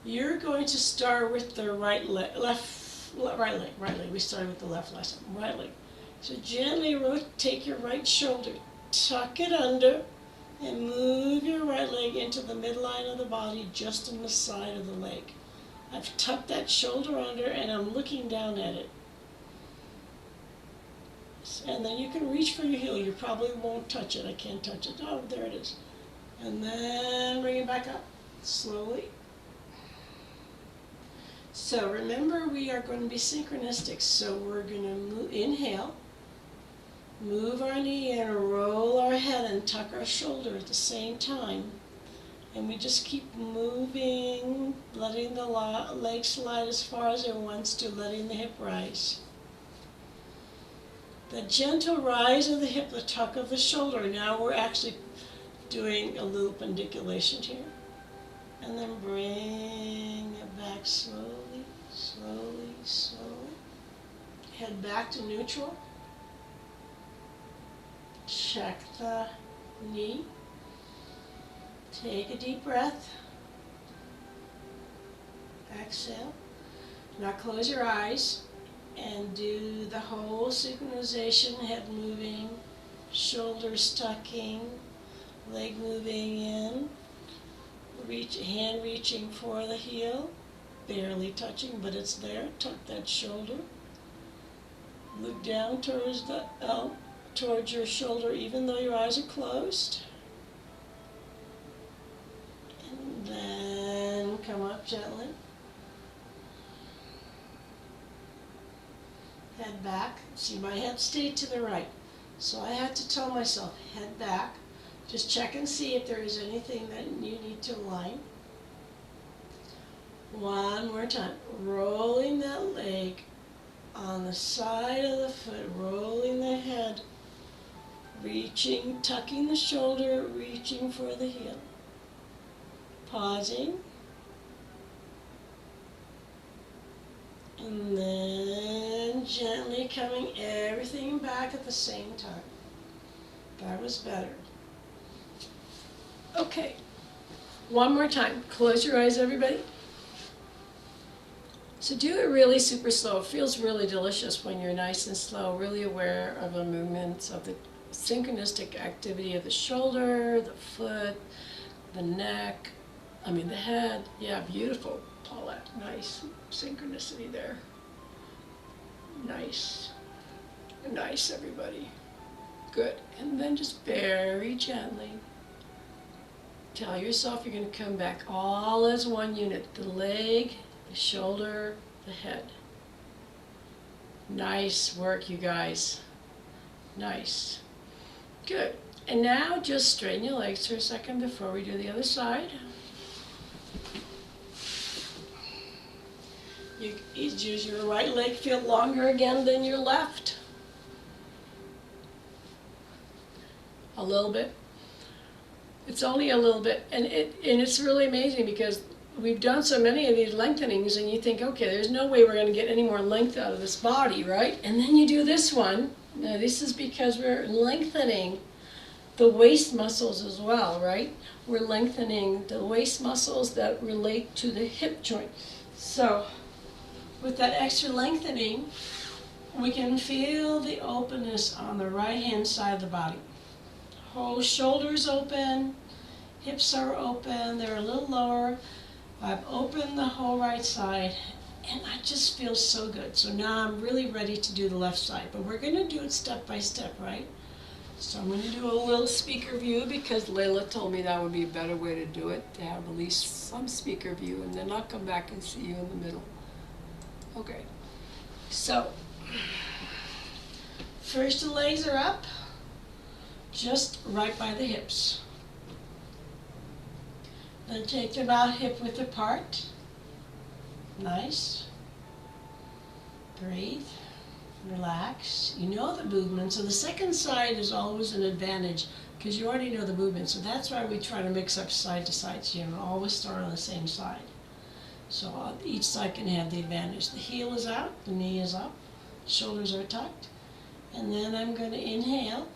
You're going to start with the right leg. We started with the left last time. Right leg. So gently take your right shoulder, tuck it under, and move your right leg into the midline of the body, just on the side of the leg. I've tucked that shoulder under and I'm looking down at it. And then you can reach for your heel. You probably won't touch it. I can't touch it. Oh, there it is. And then bring it back up slowly. So remember, we are going to be synchronistic. So we're going to inhale, move our knee in, roll our head and tuck our shoulder at the same time. And we just keep moving, letting the leg slide as far as it wants to, letting the hip rise. The gentle rise of the hip, the tuck of the shoulder. Now we're actually doing a little pendiculation here. And then bring it back slowly, slowly, slowly. Head back to neutral. Check the knee. Take a deep breath. Exhale. Now close your eyes and do the whole synchronization, head moving, shoulders tucking, leg moving in, hand reaching for the heel, barely touching, but it's there. Tuck that shoulder. Look down towards your shoulder, even though your eyes are closed. And then come up gently. Head back. See, my head stayed to the right. So I had to tell myself, head back. Just check and see if there is anything that you need to align. One more time. Rolling that leg on the side of the foot, rolling the head, reaching, tucking the shoulder, reaching for the heel. Pausing. And then gently coming everything back at the same time. That was better. Okay, one more time. Close your eyes, everybody. So do it really super slow. It feels really delicious when you're nice and slow, really aware of the movements, of the synchronistic activity of the shoulder, the foot, the neck, the head. Yeah, beautiful, Paulette. Nice synchronicity there. Nice. Nice, everybody. Good. And then just very gently tell yourself you're going to come back all as one unit. The leg, the shoulder, the head. Nice work, you guys. Nice. Good. And now just straighten your legs for a second before we do the other side. Does your right leg feel longer again than your left? A little bit. It's only a little bit, and it's really amazing because we've done so many of these lengthenings, and you think, okay, there's no way we're going to get any more length out of this body, right? And then you do this one. Now this is because we're lengthening the waist muscles as well, right? We're lengthening the waist muscles that relate to the hip joint. So with that extra lengthening, we can feel the openness on the right-hand side of the body. Whole shoulders open, hips are open, they're a little lower. I've opened the whole right side, and I just feel so good. So now I'm really ready to do the left side, but we're gonna do it step by step, right? So I'm gonna do a little speaker view because Layla told me that would be a better way to do it, to have at least some speaker view, and then I'll come back and see you in the middle. Okay, so first the legs are up, just right by the hips. Then take them out hip width apart. Nice. Breathe. Relax. You know the movement, so the second side is always an advantage because you already know the movement. So that's why we try to mix up side to side, so you don't always start on the same side. So each side can have the advantage. The heel is out, the knee is up, shoulders are tucked, and then I'm going to inhale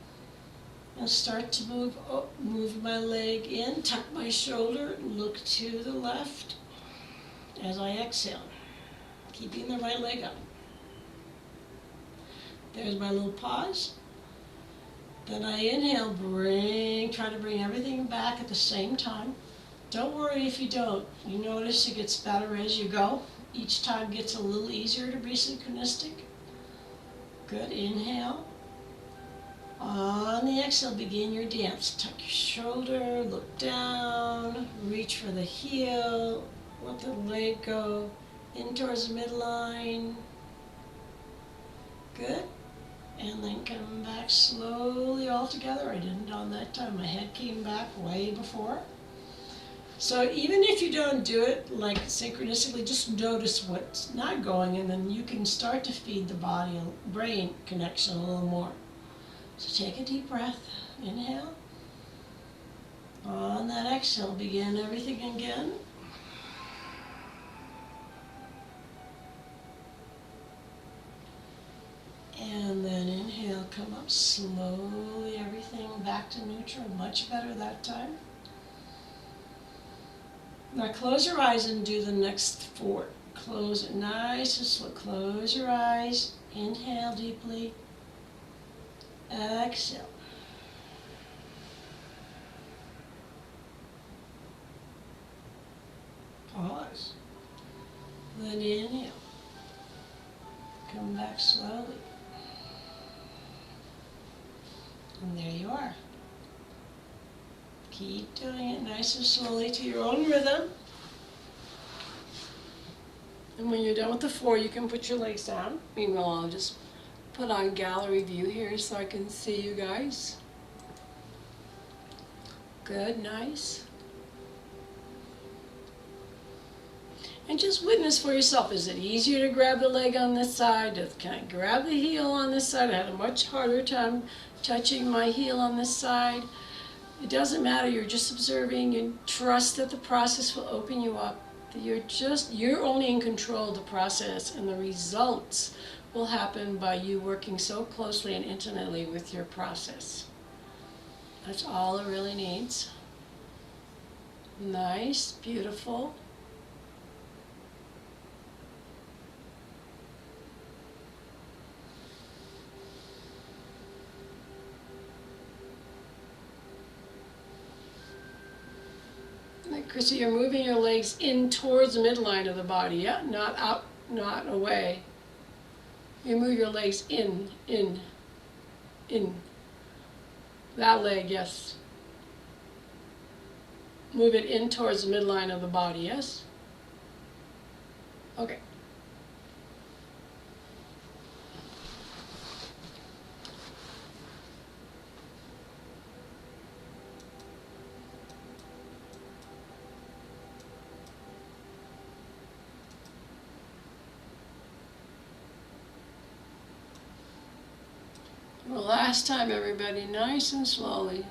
and start to move my leg in, tuck my shoulder, look to the left as I exhale, keeping the right leg up. There's my little pause. Then I inhale, try to bring everything back at the same time. Don't worry if you don't. You notice it gets better as you go. Each time gets a little easier to be synchronistic. Good, inhale. On the exhale, begin your dance. Tuck your shoulder, look down, reach for the heel, let the leg go in towards the midline. Good. And then come back slowly all together. I didn't on that time. My head came back way before. So even if you don't do it like synchronistically, just notice what's not going, and then you can start to feed the body and brain connection a little more. So take a deep breath. Inhale. On that exhale, begin everything again. And then inhale, come up slowly, everything back to neutral, much better that time. Now close your eyes and do the next 4. Close it nice and slow. Close your eyes, inhale deeply, exhale. Pause. Then inhale. Come back slowly. And there you are. Keep doing it nice and slowly to your own rhythm. And when you're done with the 4, you can put your legs down. Meanwhile, I'll just put on gallery view here so I can see you guys. Good, nice. And just witness for yourself. Is it easier to grab the leg on this side? Can I grab the heel on this side? I had a much harder time touching my heel on this side. It doesn't matter, you're just observing and trust that the process will open you up. You're only in control of the process, and the results will happen by you working so closely and intimately with your process. That's all it really needs. Nice, beautiful. Chrissy, you're moving your legs in towards the midline of the body, yeah? Not out, not away. You move your legs in. That leg, yes. Move it in towards the midline of the body, yes? Okay. Well, last time, everybody, nice and slowly.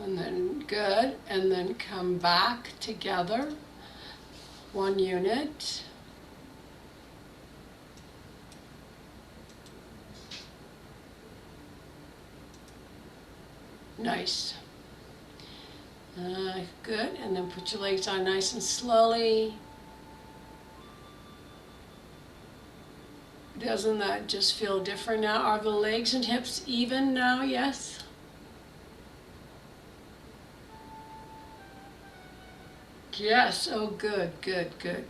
And then good, and then come back together, 1 unit. Nice. Good, and then put your legs on nice and slowly. Doesn't that just feel different now? Are the legs and hips even now? Yes? Yes, oh good, good, good.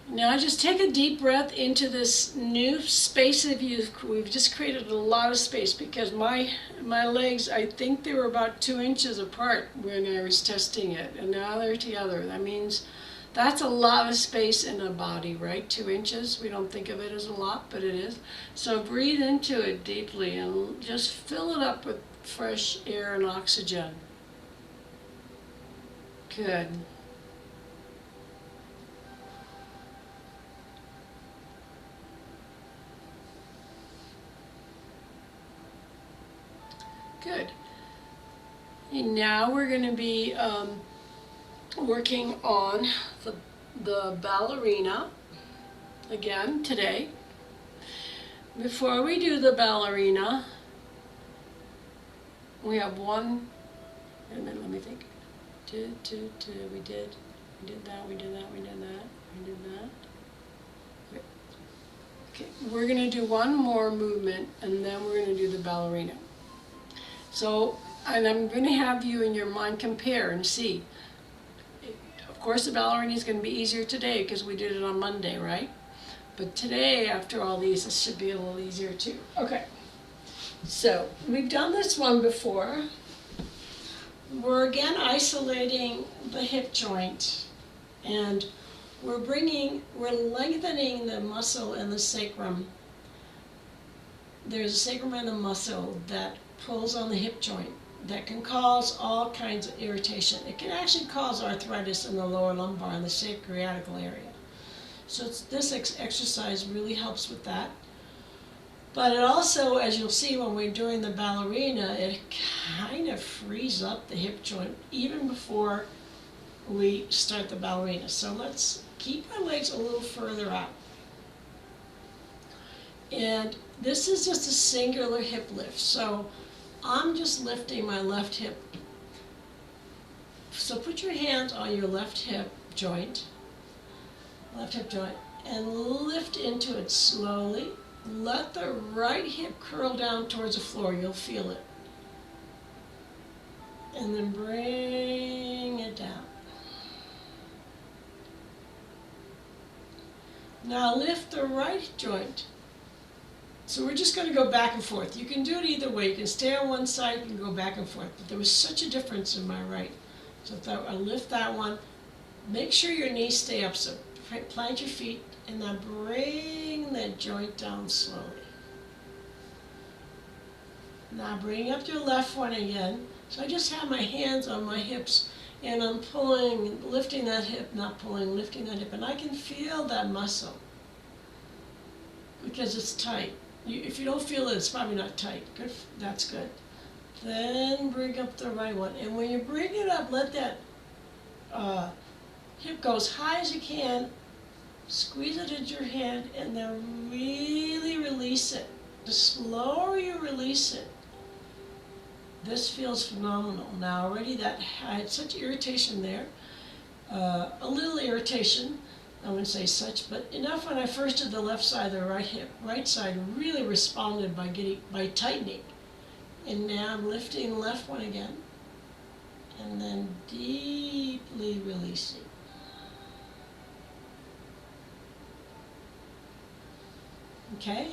Now just take a deep breath into this new space of you. We've just created a lot of space because my legs, I think they were about 2 inches apart when I was testing it, and now they're together. That means that's a lot of space in a body, right? 2 inches. We don't think of it as a lot, but it is. So breathe into it deeply and just fill it up with fresh air and oxygen. Good. Good. And now we're going to be working on the ballerina again today. Before we do the ballerina, we have one, wait a minute, let me think. We did that, we did that, we did that, we did that. Okay, we're going to do one more movement and then we're going to do the ballerina. So, and I'm going to have you in your mind compare and see. Of course, the ballerina is going to be easier today because we did it on Monday, right? But today, after all these, it should be a little easier too. Okay, so we've done this one before. We're again isolating the hip joint, and we're lengthening the muscle in the sacrum. There's a sacrum in the muscle that pulls on the hip joint that can cause all kinds of irritation. It can actually cause arthritis in the lower lumbar and the sacroiliacal area. So this exercise really helps with that. But it also, as you'll see when we're doing the ballerina, it kind of frees up the hip joint even before we start the ballerina. So let's keep our legs a little further out. And this is just a singular hip lift. So I'm just lifting my left hip. So put your hands on your left hip joint, and lift into it slowly. Let the right hip curl down towards the floor. You'll feel it. And then bring it down. Now lift the right joint. So we're just going to go back and forth. You can do it either way. You can stay on one side, you can go back and forth. But there was such a difference in my right. So if I lift that one, make sure your knees stay up. So plant your feet and then bring that joint down slowly. Now bring up your left one again. So I just have my hands on my hips and I'm pulling, lifting that hip, not pulling, lifting that hip. And I can feel that muscle because it's tight. If you don't feel it, it's probably not tight. Good, that's good. Then bring up the right one. And when you bring it up, let that hip go as high as you can. Squeeze it into your hand and then really release it. The slower you release it, this feels phenomenal. Now already I had such irritation there. A little irritation. I wouldn't say such, but enough when I first did the left side of the right hip. Right side really responded by tightening. And now I'm lifting the left one again. And then deeply releasing. Okay?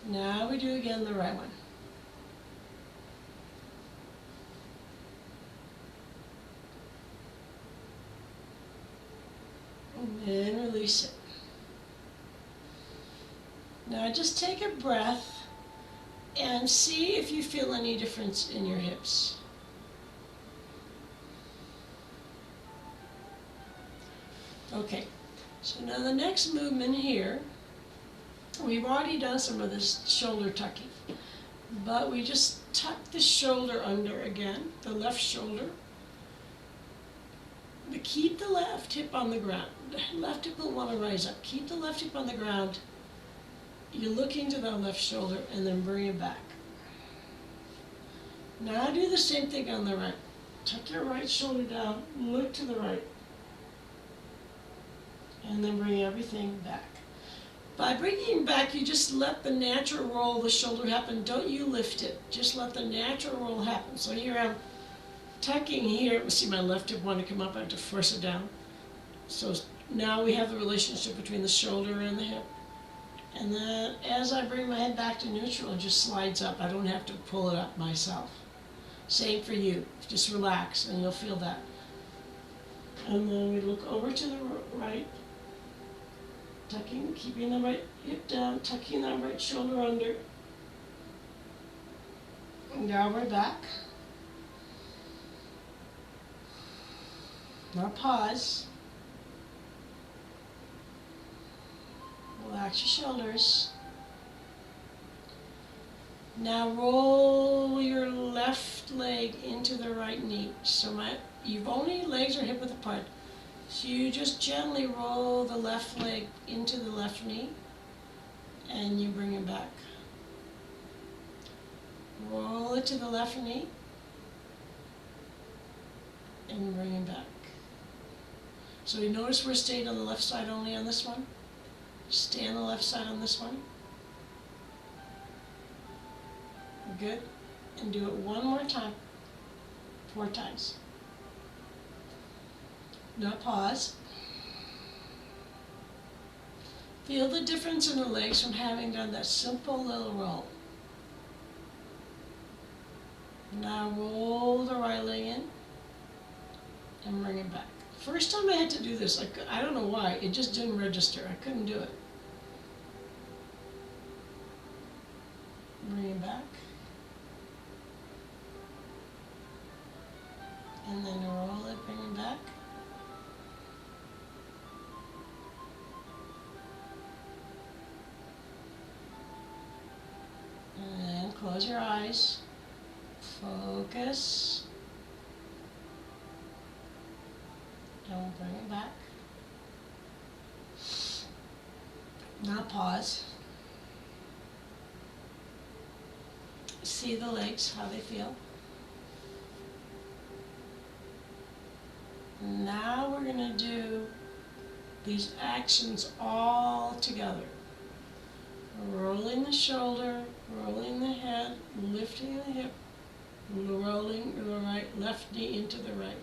Now we do again the right one. And then release it. Now just take a breath and see if you feel any difference in your hips. Okay, so now the next movement here, we've already done some of this shoulder tucking, but we just tuck the shoulder under again, the left shoulder. But keep the left hip on the ground. The left hip will want to rise up. Keep the left hip on the ground. You look into the left shoulder and then bring it back. Now do the same thing on the right. Tuck your right shoulder down, look to the right. And then bring everything back. By bringing it back, you just let the natural roll of the shoulder happen. Don't you lift it. Just let the natural roll happen. So here I'm tucking here. See, my left hip want to come up. I have to force it down. So now we have the relationship between the shoulder and the hip. And then as I bring my head back to neutral, it just slides up. I don't have to pull it up myself. Same for you. Just relax and you'll feel that. And then we look over to the right. Tucking, keeping the right hip down, tucking that right shoulder under. And now we're back. Now pause. Relax your shoulders. Now roll your left leg into the right knee. So you've only legs are hip width apart. So you just gently roll the left leg into the left knee and you bring it back. Roll it to the left knee and bring it back. So you notice we're staying on the left side only on this one. Stay on the left side on this one. Good. And do it one more time. 4 times. Now pause. Feel the difference in the legs from having done that simple little roll. Now roll the right leg in and bring it back. First time I had to do this, I don't know why, it just didn't register. I couldn't do it. Bring it back. And then roll it, bring it back. And then close your eyes. Focus. And we'll bring it back. Now pause. See the legs, how they feel. Now we're going to do these actions all together. Rolling the shoulder, rolling the head, lifting the hip, rolling the right left knee into the right.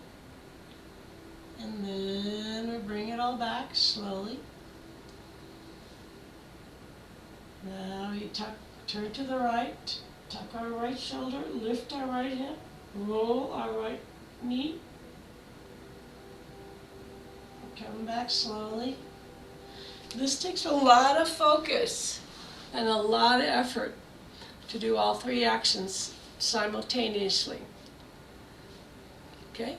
And then we bring it all back slowly. Now we turn to the right, tuck our right shoulder, lift our right hip, roll our right knee. Come back slowly. This takes a lot of focus and a lot of effort to do all 3 actions simultaneously. Okay?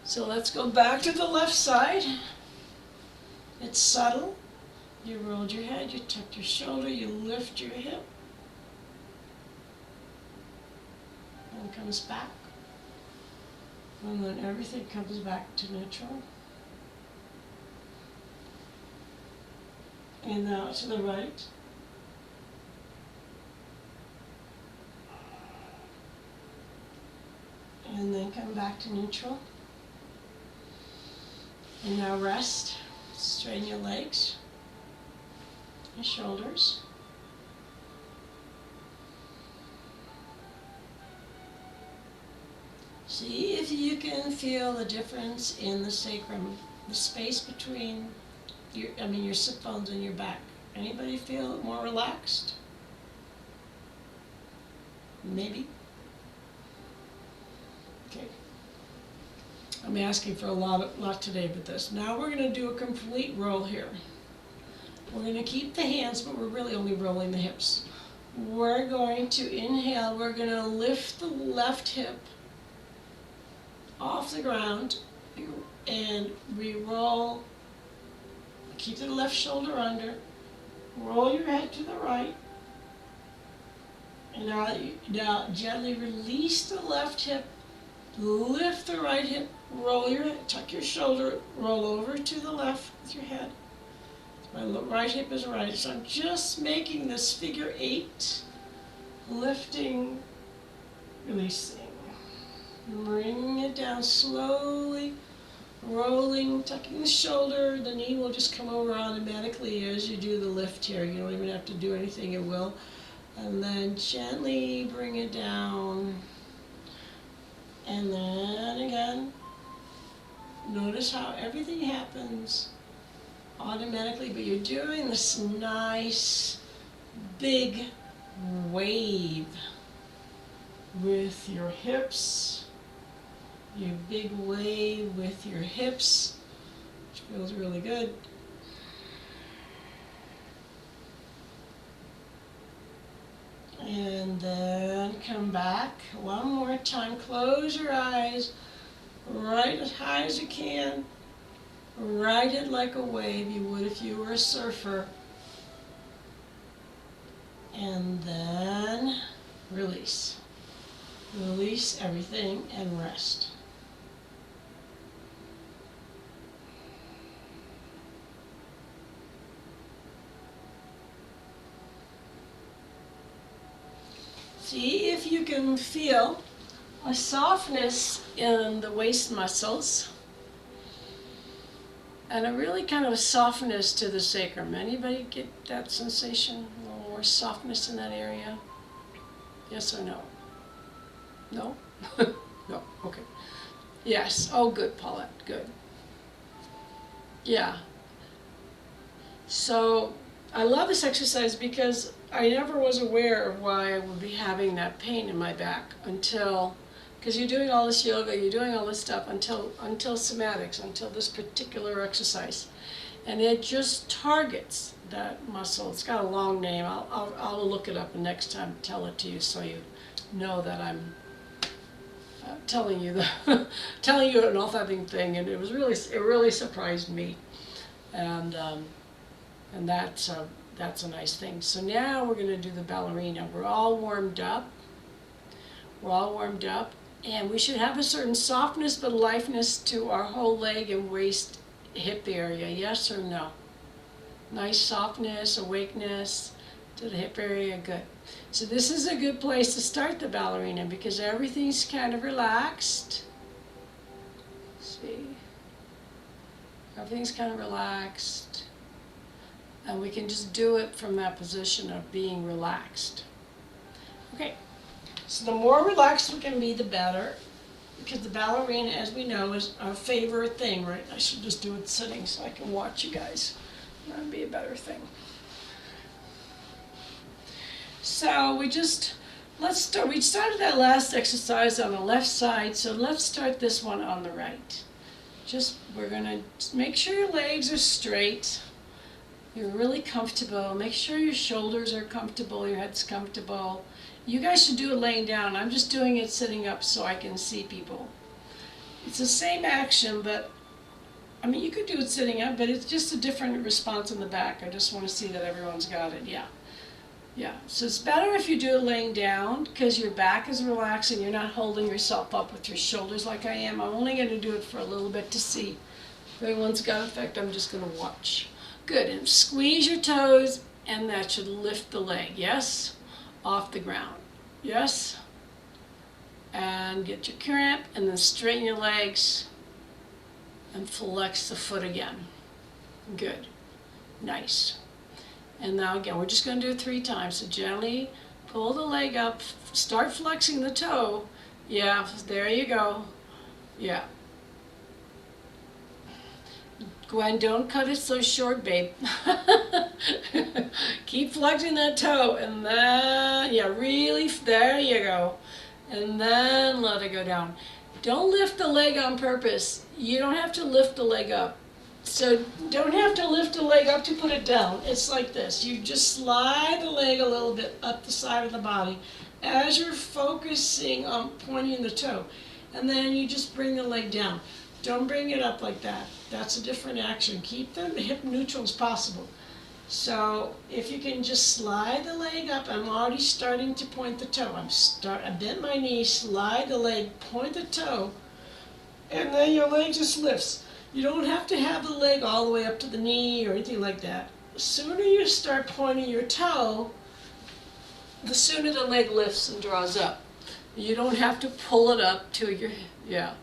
So let's go back to the left side. It's subtle. You rolled your head, you tucked your shoulder, you lift your hip. And comes back. And then everything comes back to neutral. And now to the right. And then come back to neutral. And now rest. Straighten your legs, your shoulders. See if you can feel the difference in the sacrum, the space between your sit bones and your back. Anybody feel more relaxed? Maybe. Okay. I'm asking for a lot today with this. Now we're going to do a complete roll here. We're going to keep the hands, but we're really only rolling the hips. We're going to inhale. We're going to lift the left hip off the ground and we roll. Keep the left shoulder under. Roll your head to the right. And now gently release the left hip. Lift the right hip, roll your head, tuck your shoulder, roll over to the left with your head. My right hip is right, so I'm just making this figure 8, lifting, releasing. Bring it down slowly, rolling, tucking the shoulder. The knee will just come over automatically as you do the lift here. You don't even have to do anything, it will. And then gently bring it down. And then again, notice how everything happens automatically, but you're doing this nice big wave with your hips. Your big wave with your hips, which feels really good. And then come back one more time. Close your eyes, right as high as you can. Ride it like a wave you would if you were a surfer. And then release. Release everything and rest. See if you can feel a softness in the waist muscles and a really kind of a softness to the sacrum. Anybody get that sensation? A little more softness in that area? Yes or no? No? No, okay. Yes, oh good, Paulette, good. Yeah. So I love this exercise because I never was aware of why I would be having that pain in my back until, because you're doing all this yoga, you're doing all this stuff until somatics, until this particular exercise. And it just targets that muscle. It's got a long name. I'll look it up and next time tell it to you so you know that I'm telling you telling you an authentic thing. And it really surprised me. And that's a nice thing. So now we're going to do the ballerina. We're all warmed up. We're all warmed up. And we should have a certain softness but lightness to our whole leg and waist, hip area. Yes or no? Nice softness, awakeness to the hip area. Good. So this is a good place to start the ballerina because everything's kind of relaxed. See? Everything's kind of relaxed. And we can just do it from that position of being relaxed. Okay, so the more relaxed we can be, the better. Because the ballerina, as we know, is our favorite thing, right? I should just do it sitting so I can watch you guys. That would be a better thing. So let's start. We started that last exercise on the left side, so let's start this one on the right. We're gonna make sure your legs are straight. You're really comfortable. Make sure your shoulders are comfortable, your head's comfortable. You guys should do it laying down. I'm just doing it sitting up so I can see people. It's the same action, but I mean, you could do it sitting up, but it's just a different response in the back. I just want to see that everyone's got it. Yeah. Yeah. So it's better if you do it laying down because your back is relaxed and you're not holding yourself up with your shoulders like I am. I'm only going to do it for a little bit to see. If everyone's got effect, I'm just going to watch. Good, and squeeze your toes, and that should lift the leg, yes? Off the ground, yes? And get your cramp, and then straighten your legs, and flex the foot again. Good, nice. And now again, we're just going to do it 3 times, so gently pull the leg up, start flexing the toe. Yeah, there you go, yeah. Gwen, don't cut it so short, babe. Keep flexing that toe, and then, yeah, really, there you go. And then let it go down. Don't lift the leg on purpose. You don't have to lift the leg up. So don't have to lift the leg up to put it down. It's like this. You just slide the leg a little bit up the side of the body as you're focusing on pointing the toe. And then you just bring the leg down. Don't bring it up like that. That's a different action. Keep them hip neutral as possible. So if you can just slide the leg up, I'm already starting to point the toe. I bent my knee, slide the leg, point the toe, and then your leg just lifts. You don't have to have the leg all the way up to the knee or anything like that. The sooner you start pointing your toe, the sooner the leg lifts and draws up. You don't have to pull it up to your, yeah.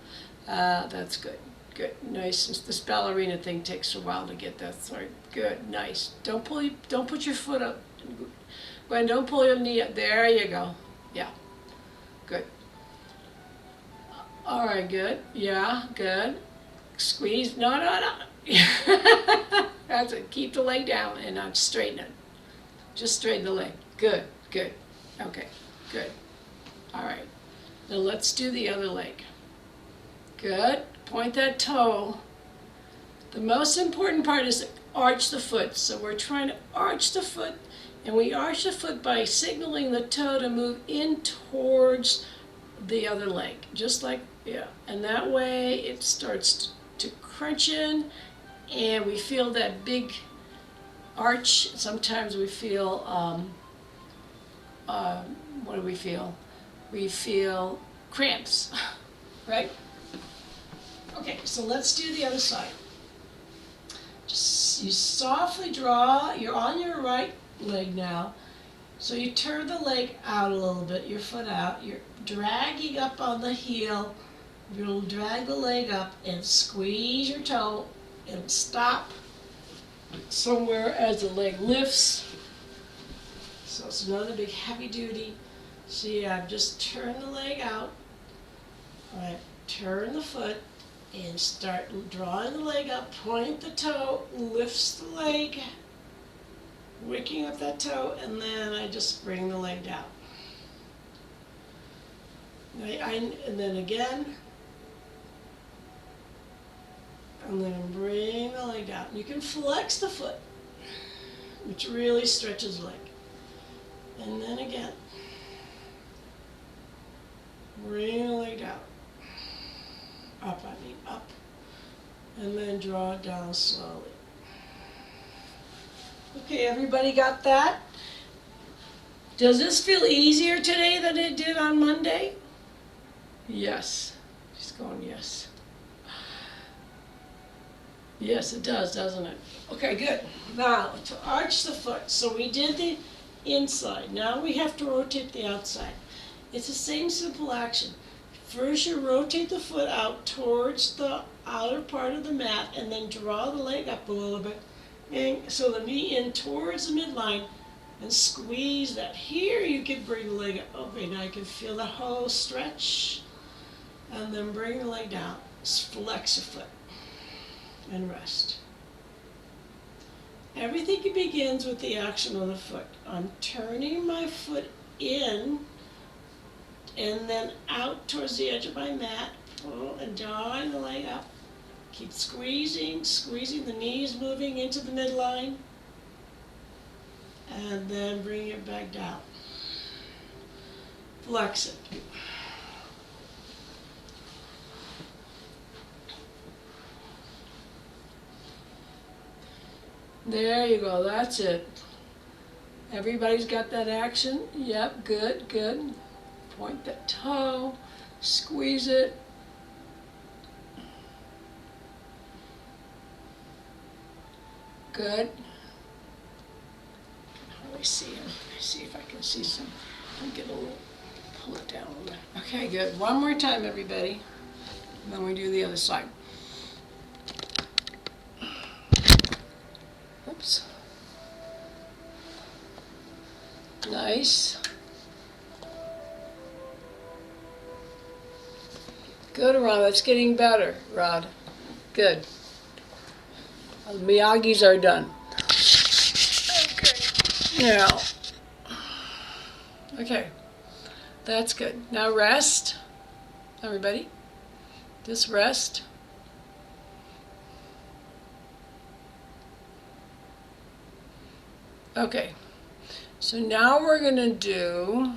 That's good. Good, nice. This ballerina thing takes a while to get that started. Good, nice. Don't put your foot up. Gwen, don't pull your knee up. There you go. Yeah, good. All right, good. Yeah, good. Squeeze. No, no, no. That's it. Keep the leg down and not straighten it. Just straighten the leg. Good, good. Okay, good. All right. Now let's do the other leg. Good. Point that toe. The most important part is to arch the foot. So we're trying to arch the foot, and we arch the foot by signaling the toe to move in towards the other leg. Just like, yeah. And that way it starts to crunch in, and we feel that big arch. Sometimes we feel, what do we feel? We feel cramps, right? Okay, so let's do the other side. Just you softly draw, you're on your right leg now, so you turn the leg out a little bit, your foot out, you're dragging up on the heel, you'll drag the leg up and squeeze your toe and stop somewhere as the leg lifts. So it's another big heavy duty. See, I've just turned the leg out. All right, turn the foot and start drawing the leg up, point the toe, lifts the leg, wicking up that toe, and then I just bring the leg down. And then again, and then bring the leg down. You can flex the foot, which really stretches the leg. And then again, bring the leg down. Up, I mean, up. And then draw it down slowly. Okay, everybody got that? Does this feel easier today than it did on Monday? Yes. She's going, yes. Yes, it does, doesn't it? Okay, good. Now, to arch the foot. So we did the inside. Now we have to rotate the outside. It's the same simple action. First you rotate the foot out towards the outer part of the mat and then draw the leg up a little bit. And so the knee in towards the midline and squeeze that. Here you can bring the leg up. Okay, now you can feel the whole stretch. And then bring the leg down. Flex your foot and rest. Everything begins with the action of the foot. I'm turning my foot in and then out towards the edge of my mat, pull and drawing the leg up. Keep squeezing, squeezing, the knees moving into the midline, and then bring it back down. Flex it. There you go, that's it. Everybody's got that action? Yep, good, good. Point that toe, squeeze it. Good. Let me see. Let me see if I can see some. I'll get a little, pull it down a little bit. Okay, good. One more time, everybody. And then we do the other side. Oops. Nice. Good, Rod. That's getting better, Rod. Good. The Miyagis are done. Okay. Now. Okay. That's good. Now rest. Everybody. Just rest. Okay. So now we're going to do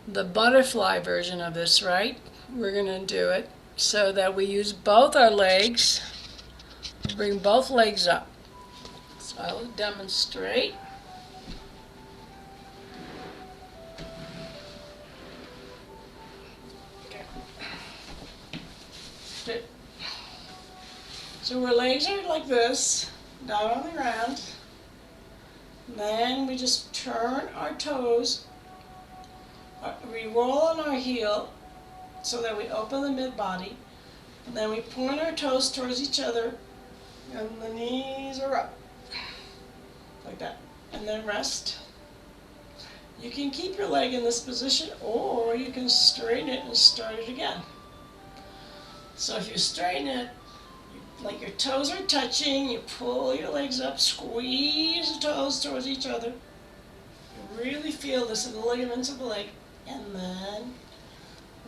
the butterfly version of this, right? We're going to do it so that we use both our legs. Bring both legs up. So I'll demonstrate. Okay. Good. So our legs are like this, down on the ground. Then we just turn our toes. We roll on our heel so that we open the mid-body. And then we point our toes towards each other, and the knees are up, like that. And then rest. You can keep your leg in this position, or you can straighten it and start it again. So if you straighten it, like your toes are touching, you pull your legs up, squeeze the toes towards each other. You really feel this in the ligaments of the leg, and then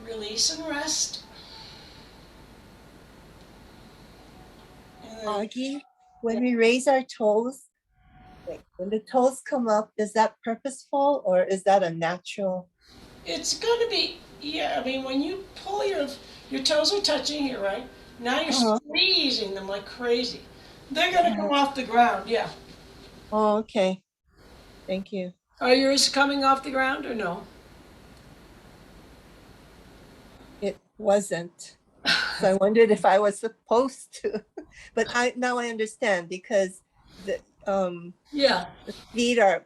release and rest. And then Augie, when we raise our toes, like when the toes come up, is that purposeful or is that a natural? it's going to be, yeah, I mean, when you pull your toes are touching here, right? Now you're Uh-huh. squeezing them like crazy. They're going to come Uh-huh. off the ground, yeah. Oh, okay. Thank you. Are yours coming off the ground or no? It wasn't. So I wondered if I was supposed to, but now I understand because the Yeah, feet are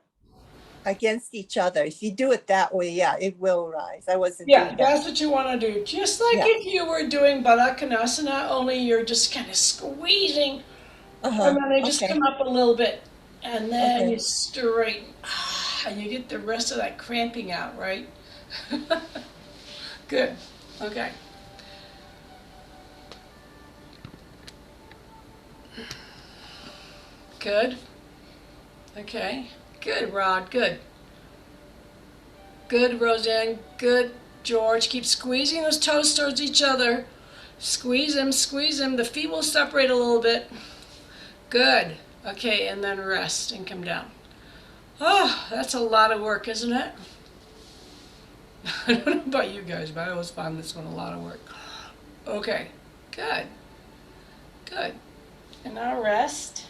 against each other. If you do it that way, yeah, it will rise. I wasn't yeah, doing that. that's what you want to do. Just like Yeah. if you were doing Baddha only you're just kind of squeezing, and Uh-huh. then they just Okay. come up a little bit, and then you Okay. straighten, and you get the rest of that cramping out, right? Good. Okay. Good. Okay. Good, Rod. Good. Good, Roseanne. Good, George. Keep squeezing those toes towards each other. Squeeze them, squeeze them. The feet will separate a little bit. Good. Okay, and then rest and come down. Oh, that's a lot of work, isn't it? I don't know about you guys, but I always find this one a lot of work. Okay. Good. Good. And now rest.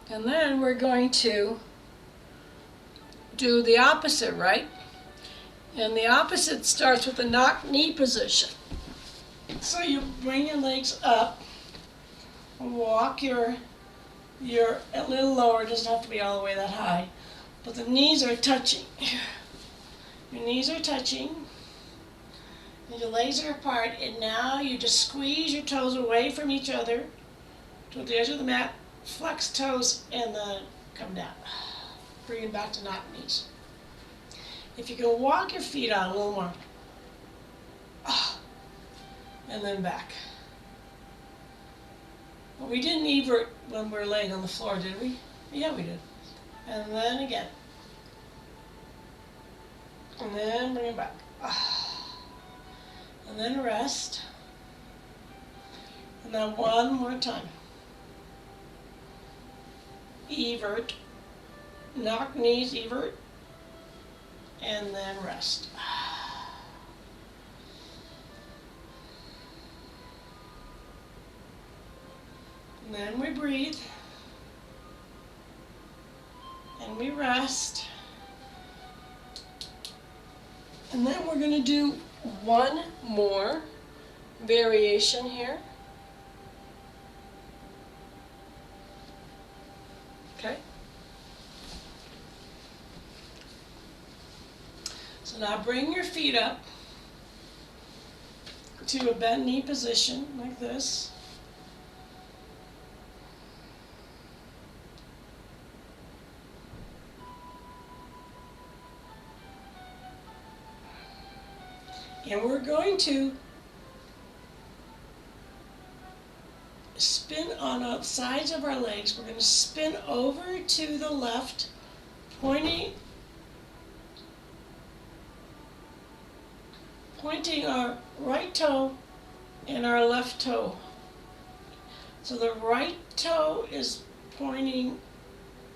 And then we're going to do the opposite, right? And the opposite starts with the knock knee position. So you bring your legs up, walk your a little lower, it doesn't have to be all the way that high, but the knees are touching. Your knees are touching, and your legs are apart, and now you just squeeze your toes away from each other to the edge of the mat, flex toes, and then come down. Bring it back to knock knees. If you can walk your feet out a little more, and then back. But we didn't evert when we were laying on the floor, did we? Yeah, we did. And then again. And then bring it back. And then rest. And then one more time. Evert. Knock knees, evert. And then rest. And then we breathe. And we rest. And then we're going to do one more variation here. Okay? So now bring your feet up to a bent knee position like this. And we're going to spin on the sides of our legs. We're going to spin over to the left, pointing our right toe and our left toe. So the right toe is pointing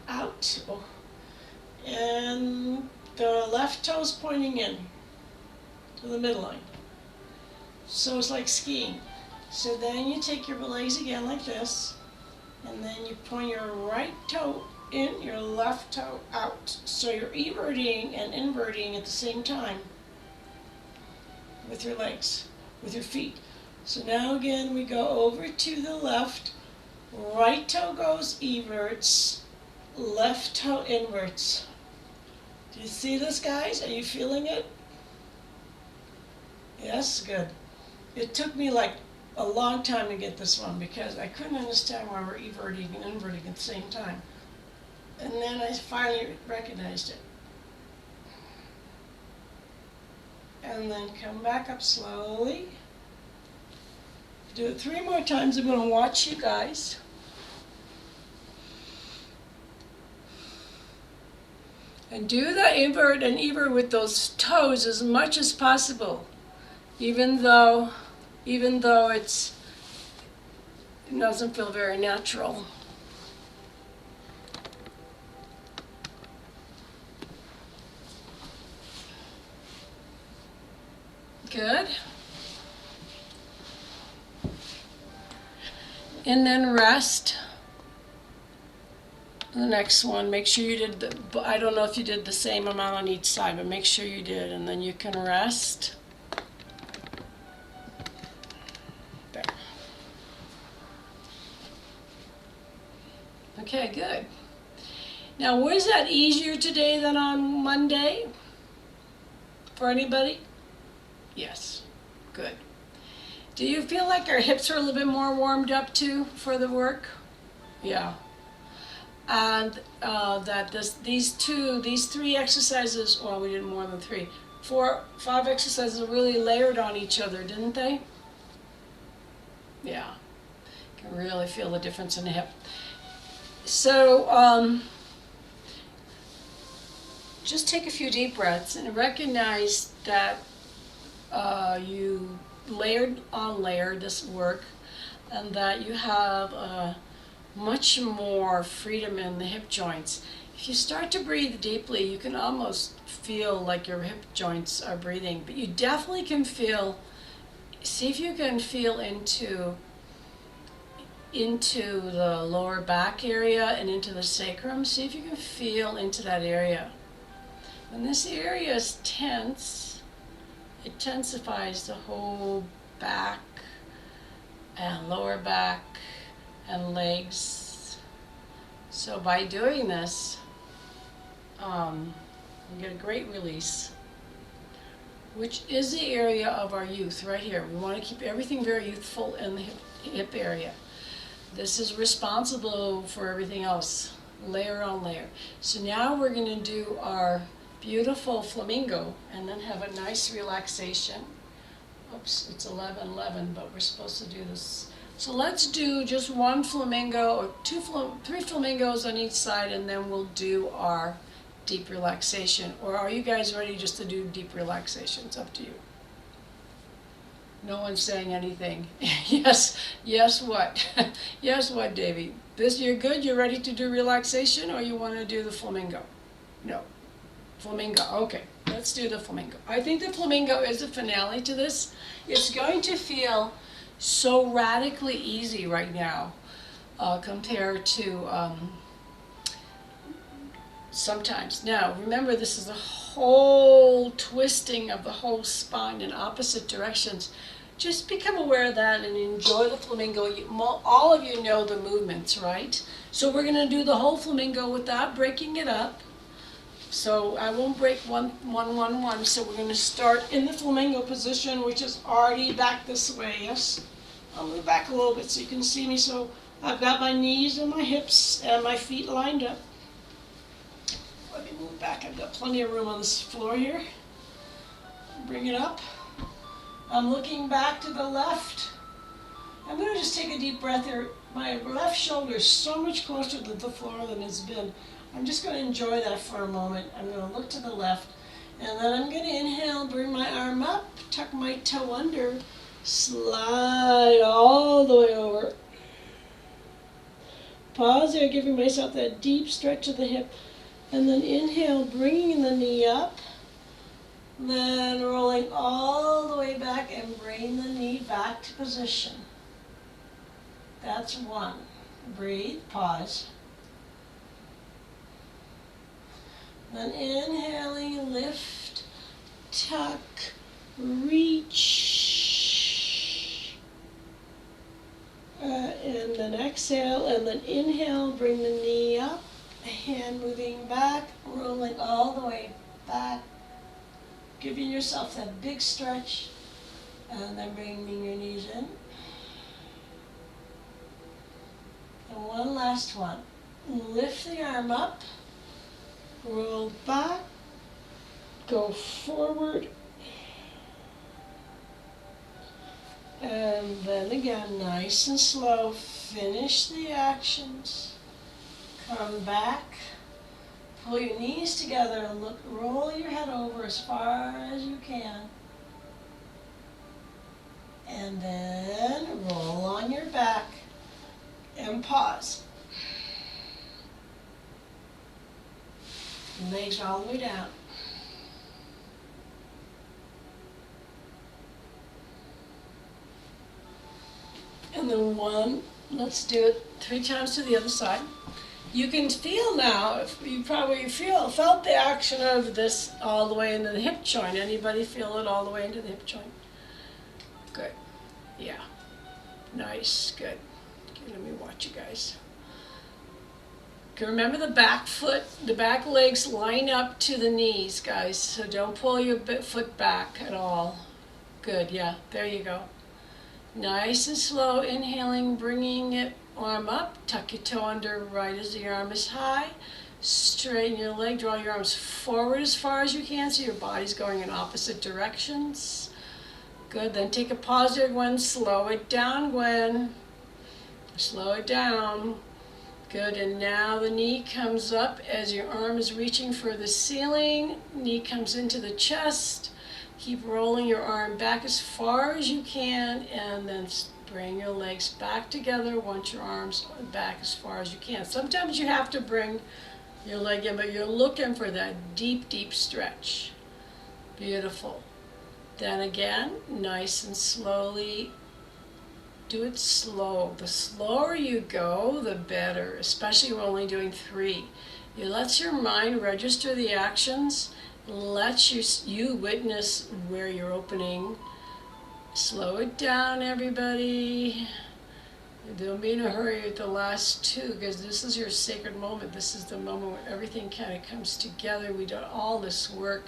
out, and the left toe is pointing in to the midline. So it's like skiing. So then you take your legs again like this, and then you point your right toe in, your left toe out. So you're everting and inverting at the same time with your legs, with your feet. So now again we go over to the left, right toe goes everts, left toe inverts. Do you see this, guys? Are you feeling it? Yes, good. It took me like a long time to get this one because I couldn't understand why we're everting and inverting at the same time. And then I finally recognized it. And then come back up slowly. Do it 3 more times. I'm going to watch you guys. And do the invert and evert with those toes as much as possible, even though it doesn't feel very natural. Good. And then rest. The next one, make sure you did I don't know if you did the same amount on each side, but make sure you did, and then you can rest. There. Okay, good. Now, was that easier today than on Monday? For anybody? Yes. Good. Do you feel like our hips are a little bit more warmed up too for the work? Yeah. And these 3 exercises, well, we did more than 3, 4, 5 exercises really layered on each other, didn't they? Yeah. You can really feel the difference in the hip. So, just take a few deep breaths and recognize that you layered on layered this work, and that you have much more freedom in the hip joints. If you start to breathe deeply, you can almost feel like your hip joints are breathing, but you definitely can feel, see if you can feel into the lower back area and into the sacrum. See if you can feel into that area. When this area is tense, it tensifies the whole back and lower back and legs. So by doing this, you get a great release, which is the area of our youth right here. We want to keep everything very youthful in the hip area. This is responsible for everything else, layer on layer. So now we're going to do our beautiful flamingo and then have a nice relaxation. Oops, it's 11:11, but we're supposed to do this. So let's do just 1 flamingo or 3 flamingos on each side, and then we'll do our deep relaxation. Or are you guys ready just to do deep relaxation? It's up to you. No one's saying anything. Yes, what? Yes, what, Davey? You're good? You're ready to do relaxation, or you want to do the flamingo? No. Flamingo, okay. Let's do the flamingo. I think the flamingo is the finale to this. It's going to feel so radically easy right now compared to sometimes. Now, remember, this is a whole twisting of the whole spine in opposite directions. Just become aware of that and enjoy the flamingo. All of you know the movements, right? So we're going to do the whole flamingo without breaking it up. So I won't break 1, 1, 1, 1. So we're going to start in the flamingo position, which is already back this way, yes? I'll move back a little bit so you can see me. So I've got my knees and my hips and my feet lined up. Let me move back. I've got plenty of room on this floor here. Bring it up. I'm looking back to the left. I'm going to just take a deep breath here. My left shoulder is so much closer to the floor than it's been. I'm just going to enjoy that for a moment. I'm going to look to the left, and then I'm going to inhale, bring my arm up, tuck my toe under, slide all the way over. Pause there, giving myself that deep stretch of the hip, and then inhale, bringing the knee up, then rolling all the way back and bring the knee back to position. That's 1. Breathe, pause. Then inhaling, lift, tuck, reach. And then exhale, and then inhale, bring the knee up, hand moving back, rolling all the way back, giving yourself that big stretch, and then bringing your knees in. And one last one. Lift the arm up, roll back, go forward, and then again, nice and slow, finish the actions. Come back, pull your knees together and look, roll your head over as far as you can. And then roll on your back and pause. Legs all the way down. And then one, let's do it 3 times to the other side. You can feel now, if you probably felt the action of this all the way into the hip joint. Anybody feel it all the way into the hip joint? Good. Yeah. Nice. Good. Okay, let me watch you guys. Okay, remember the back foot, the back legs line up to the knees, guys. So don't pull your foot back at all. Good. Yeah. There you go. Nice and slow, inhaling, bringing it arm up, tuck your toe under right as the arm is high, straighten your leg, draw your arms forward as far as you can so your body's going in opposite directions. Good, then take a pause there, Gwen, slow it down, Gwen. Slow it down. Good, and now the knee comes up as your arm is reaching for the ceiling, knee comes into the chest. Keep rolling your arm back as far as you can, and then bring your legs back together once your arms are back as far as you can. Sometimes you have to bring your leg in, but you're looking for that deep, deep stretch. Beautiful. Then again, nice and slowly, do it slow. The slower you go, the better, especially we're only doing 3. It lets your mind register the actions, lets you witness where you're opening. Slow it down, everybody. Don't be in a hurry at the last 2, because this is your sacred moment. This is the moment where everything kind of comes together. We did all this work.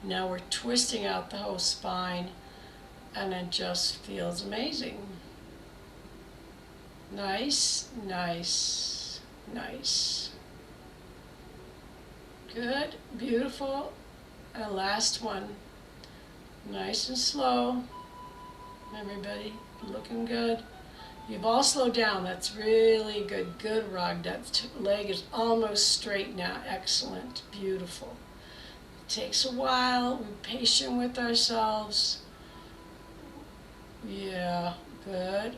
Now we're twisting out the whole spine, and it just feels amazing. Nice, nice, nice. Good, beautiful. And last one. Nice and slow. Everybody, looking good. You've all slowed down. That's really good. Good, Rog. That leg is almost straight now. Excellent. Beautiful. It takes a while. We're patient with ourselves. Yeah, good.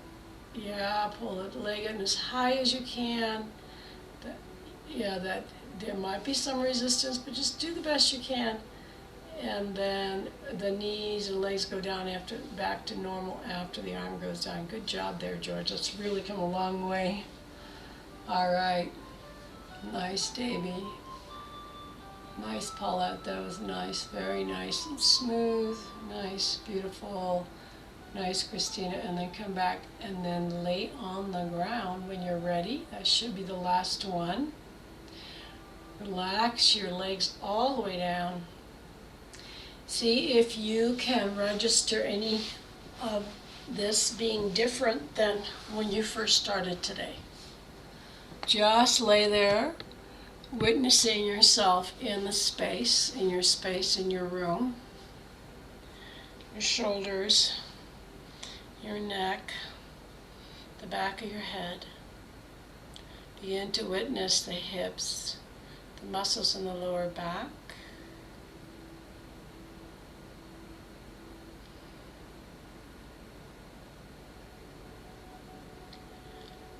Yeah, pull the leg in as high as you can. That there might be some resistance, but just do the best you can. And then the knees and legs go down back to normal after the arm goes down. Good job there, George. That's really come a long way. All right. Nice, Davey. Nice pull out. That was nice. Very nice and smooth. Nice, beautiful. Nice, Christina. And then come back and then lay on the ground when you're ready. That should be the last one. Relax your legs all the way down. See if you can register any of this being different than when you first started today. Just lay there, witnessing yourself in the space, in your room. Your shoulders, your neck, the back of your head. Begin to witness the hips, the muscles in the lower back.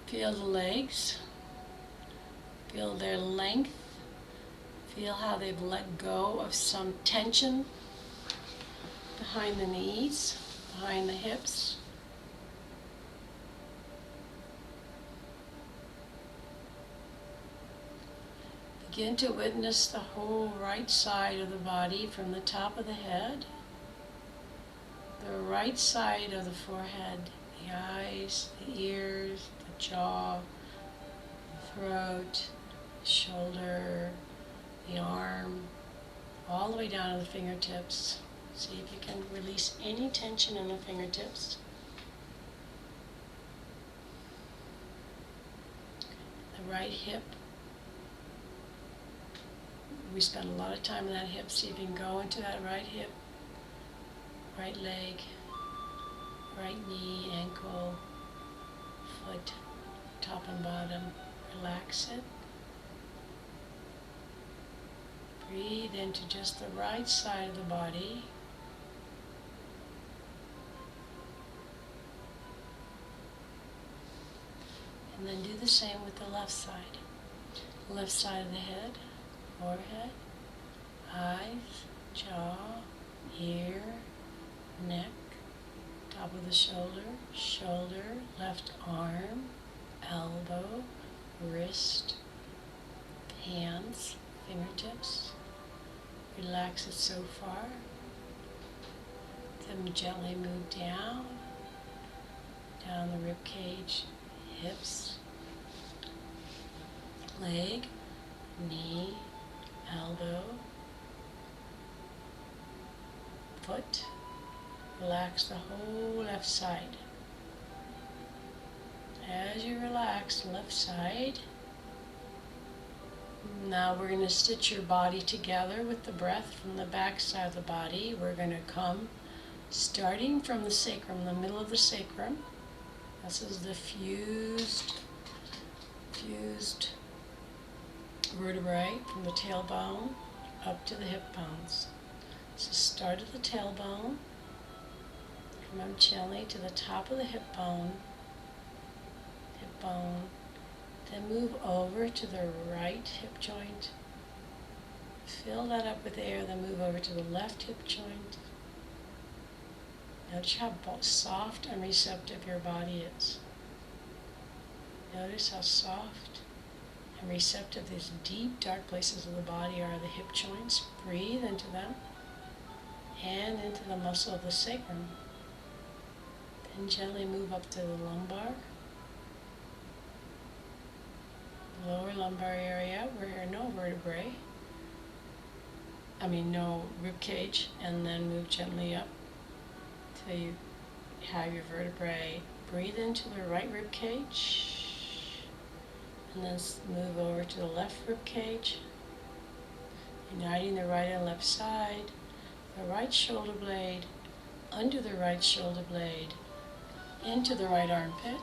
Feel the legs, feel their length, feel how they've let go of some tension behind the knees, behind the hips. Begin to witness the whole right side of the body from the top of the head, the right side of the forehead, the eyes, the ears, the jaw, the throat, shoulder, the arm, all the way down to the fingertips. See if you can release any tension in the fingertips. The right hip. We spend a lot of time in that hip. See if you can go into that right hip, right leg, right knee, ankle, foot, top and bottom. Relax it. Breathe into just the right side of the body. And then do the same with the left side. Left side of the head, forehead, eyes, jaw, ear, neck, top of the shoulder, shoulder, left arm, elbow, wrist, hands, fingertips. Relax it so far. Then gently move down the rib cage, hips, leg, knee, elbow, foot. Relax the whole left side. As you relax left side, now we're going to stitch your body together with the breath from the back side of the body. We're going to come starting from the sacrum, the middle of the sacrum. This is the fused vertebrae from the tailbone up to the hip bones. So start at the tailbone, come up gently to the top of the hip bone, then move over to the right hip joint. Fill that up with air, then move over to the left hip joint. Notice how soft and receptive your body is. Notice how soft and receptive these deep, dark places of the body are, the hip joints. Breathe into them and into the muscle of the sacrum. Then gently move up to the lumbar, lower lumbar area where no vertebrae, no rib cage, and then move gently up till you have your vertebrae. Breathe into the right rib cage, and then move over to the left rib cage, uniting the right and left side, the right shoulder blade, under the right shoulder blade, into the right armpit.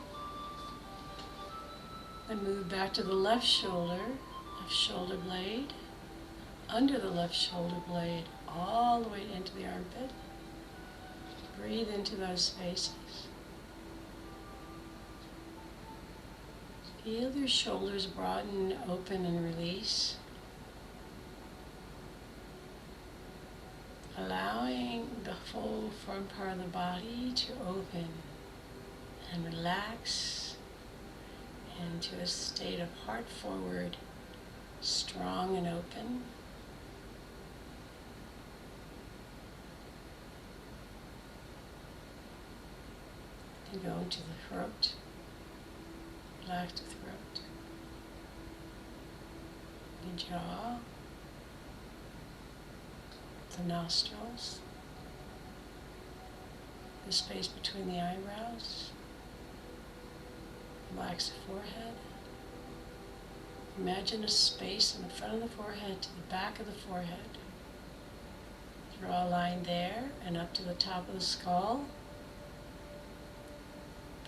Then move back to the left shoulder blade, under the left shoulder blade, all the way into the armpit. Breathe into those spaces. Feel your shoulders broaden, open, and release. Allowing the whole front part of the body to open and relax into a state of heart forward, strong and open. Then go into the throat. Relax the throat, the jaw, the nostrils, the space between the eyebrows. Relax the forehead. Imagine a space in the front of the forehead to the back of the forehead. Draw a line there and up to the top of the skull.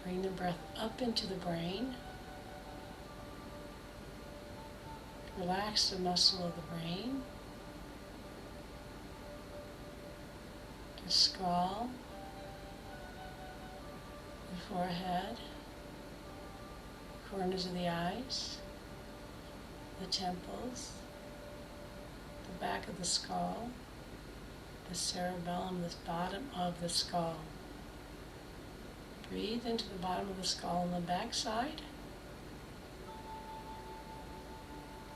Bring the breath up into the brain. Relax the muscle of the brain, the skull, the forehead, the corners of the eyes, the temples, the back of the skull, the cerebellum, the bottom of the skull. Breathe into the bottom of the skull on the back side.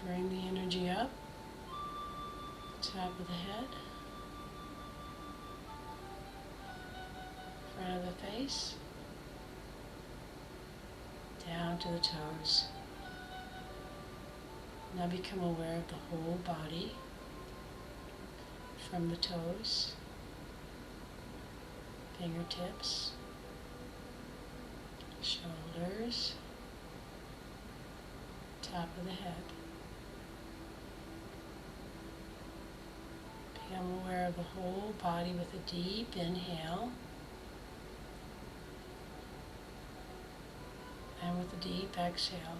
Bring the energy up, top of the head, front of the face, down to the toes. Now become aware of the whole body, from the toes, fingertips, shoulders, top of the head. Become aware of the whole body with a deep inhale and with a deep exhale.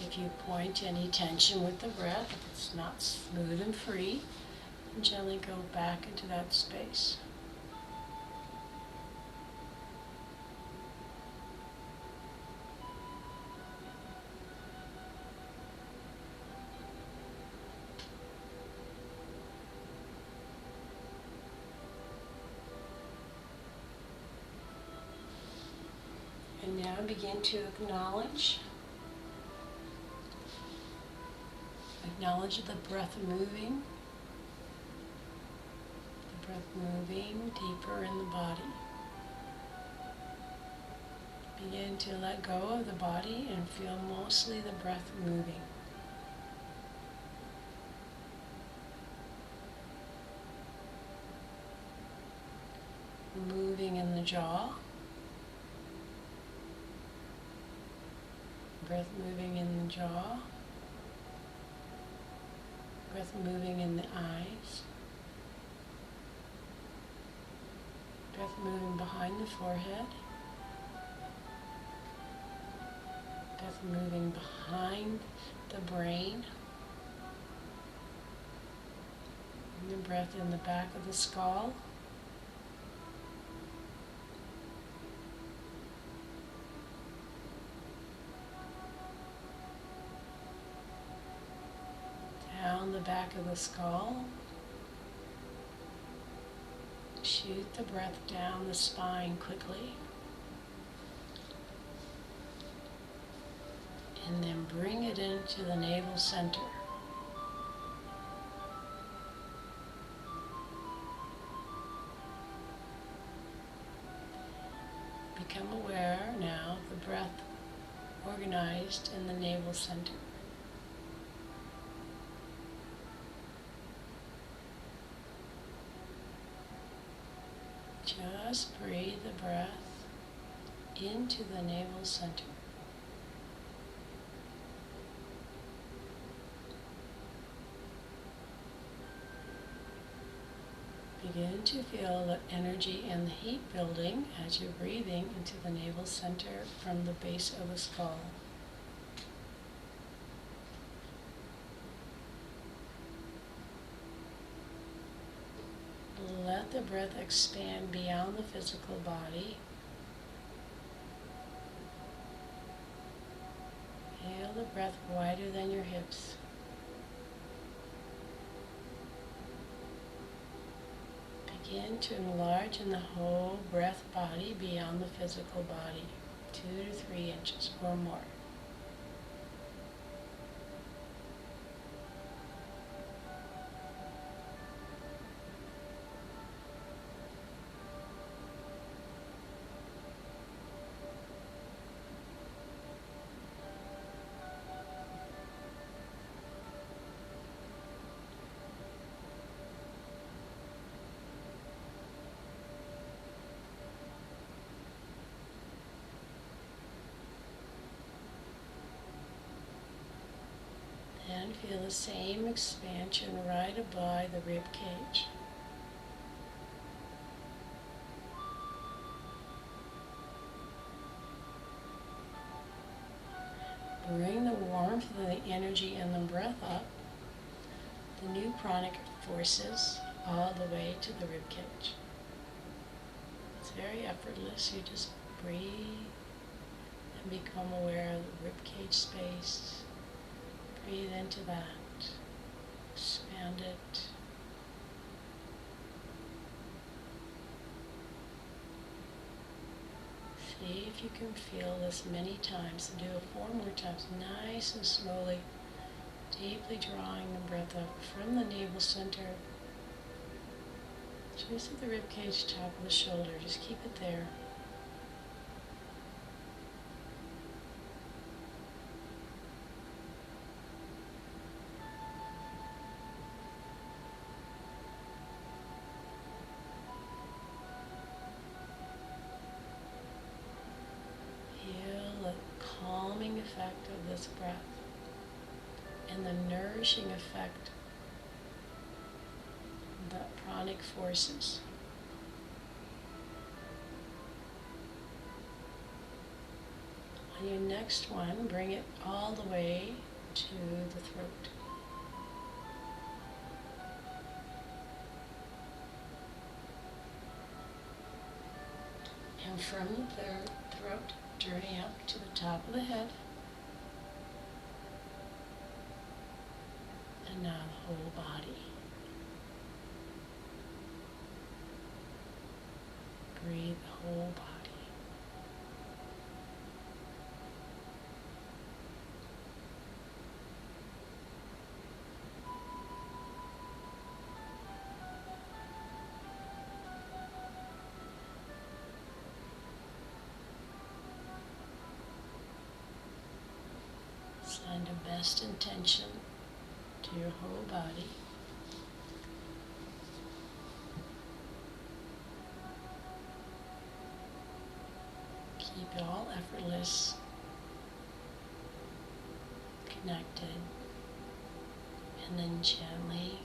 If you point any tension with the breath, if it's not smooth and free, then gently go back into that space. And now begin to acknowledge the breath moving, deeper in the body. Begin to let go of the body and feel mostly the breath moving. Moving in the jaw, breath moving in the jaw, breath moving in the eyes, breath moving behind the forehead, breath moving behind the brain, and the breath in the back of the skull, down the back of the skull. Shoot the breath down the spine quickly. And then bring it into the navel center. Become aware now of the breath organized in the navel center. Just breathe the breath into the navel center. Begin to feel the energy and the heat building as you're breathing into the navel center from the base of the skull. Let the breath expand beyond the physical body. Feel the breath wider than your hips. Begin to enlarge in the whole breath body beyond the physical body, 2 to 3 inches or more. And feel the same expansion right above the rib cage. Bring the warmth of the energy and the breath up, the new pranic forces all the way to the rib cage. It's very effortless. You just breathe and become aware of the rib cage space. Breathe into that, expand it. See if you can feel this many times, and do it 4 more times, nice and slowly, deeply drawing the breath up from the navel center, just at the rib cage, top of the shoulder. Just keep it there. effect of this breath and the nourishing effect of the pranic forces. On your next one, bring it all the way to the throat. And from the throat, journey up to the top of the head. And now the whole body. Breathe the whole body. Send a best intention to your whole body. Keep it all effortless, connected, and then gently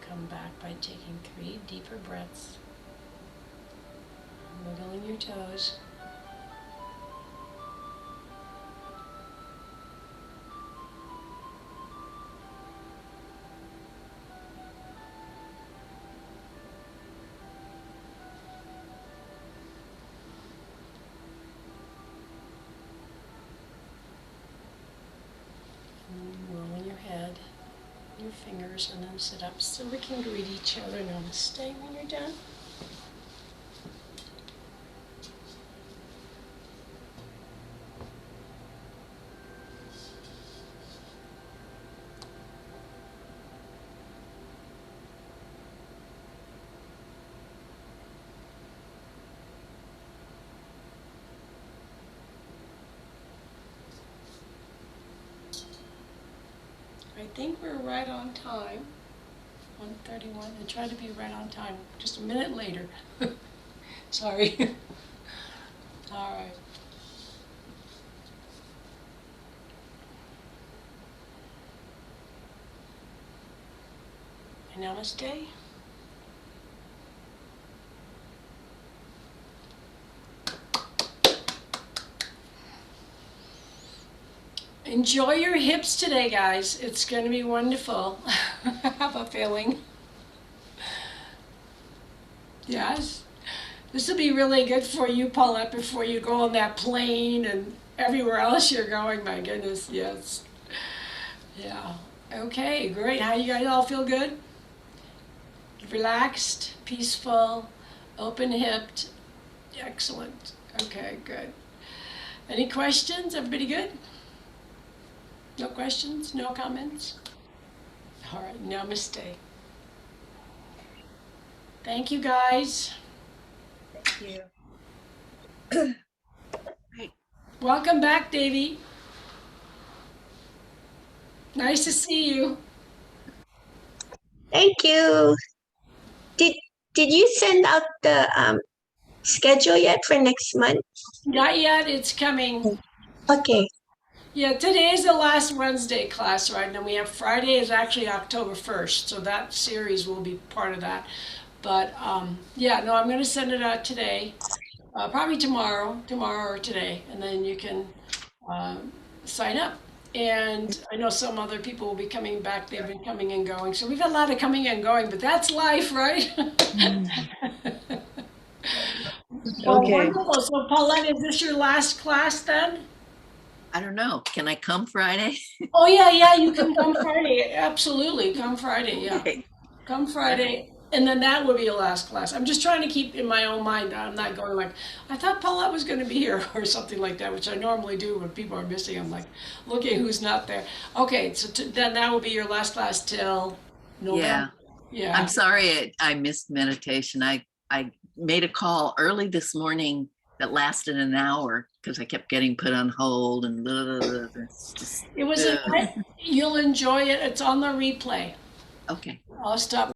come back by taking 3 deeper breaths, wiggling your toes. Rolling your head, your fingers, and then sit up so we can greet each other. Namaste when you're done. I think we're right on time. 1:31. I tried to be right on time. Just a minute later. Sorry. All right. Namaste. Enjoy your hips today, guys. It's going to be wonderful. I have a feeling. Yes. This will be really good for you, Paulette, before you go on that plane and everywhere else you're going. My goodness, yes. Yeah. Okay, great. How you guys all feel good? Relaxed, peaceful, open-hipped. Excellent. Okay, good. Any questions? Everybody good? No questions? No comments? All right, namaste. Thank you, guys. Thank you. Welcome back, Davy. Nice to see you. Thank you. Did did you send out the schedule yet for next month? Not yet, it's coming. Okay. Yeah, today is the last Wednesday class, right? And then we have Friday is actually October 1st, so that series will be part of that. But yeah, no, I'm going to send it out today, probably tomorrow or today, and then you can sign up. And I know some other people will be coming back. They've been coming and going. So we've had a lot of coming and going, but that's life, right? Well, Okay. wonderful. So Paulette, is this your last class then? I don't know. Can I come Friday? Oh, yeah, you can come Friday. Absolutely, come Friday, yeah. Okay. Come Friday, and then that will be your last class. I'm just trying to keep in my own mind. I'm not going like, I thought Paulette was going to be here or something like that, which I normally do when people are missing. I'm like, looking who's not there. Okay, so then that will be your last class till November. Yeah. I'm sorry I missed meditation. I made a call early this morning that lasted an hour because I kept getting put on hold and blah, blah, blah. It's just, It was you'll enjoy it. It's on the replay. okay. I'll stop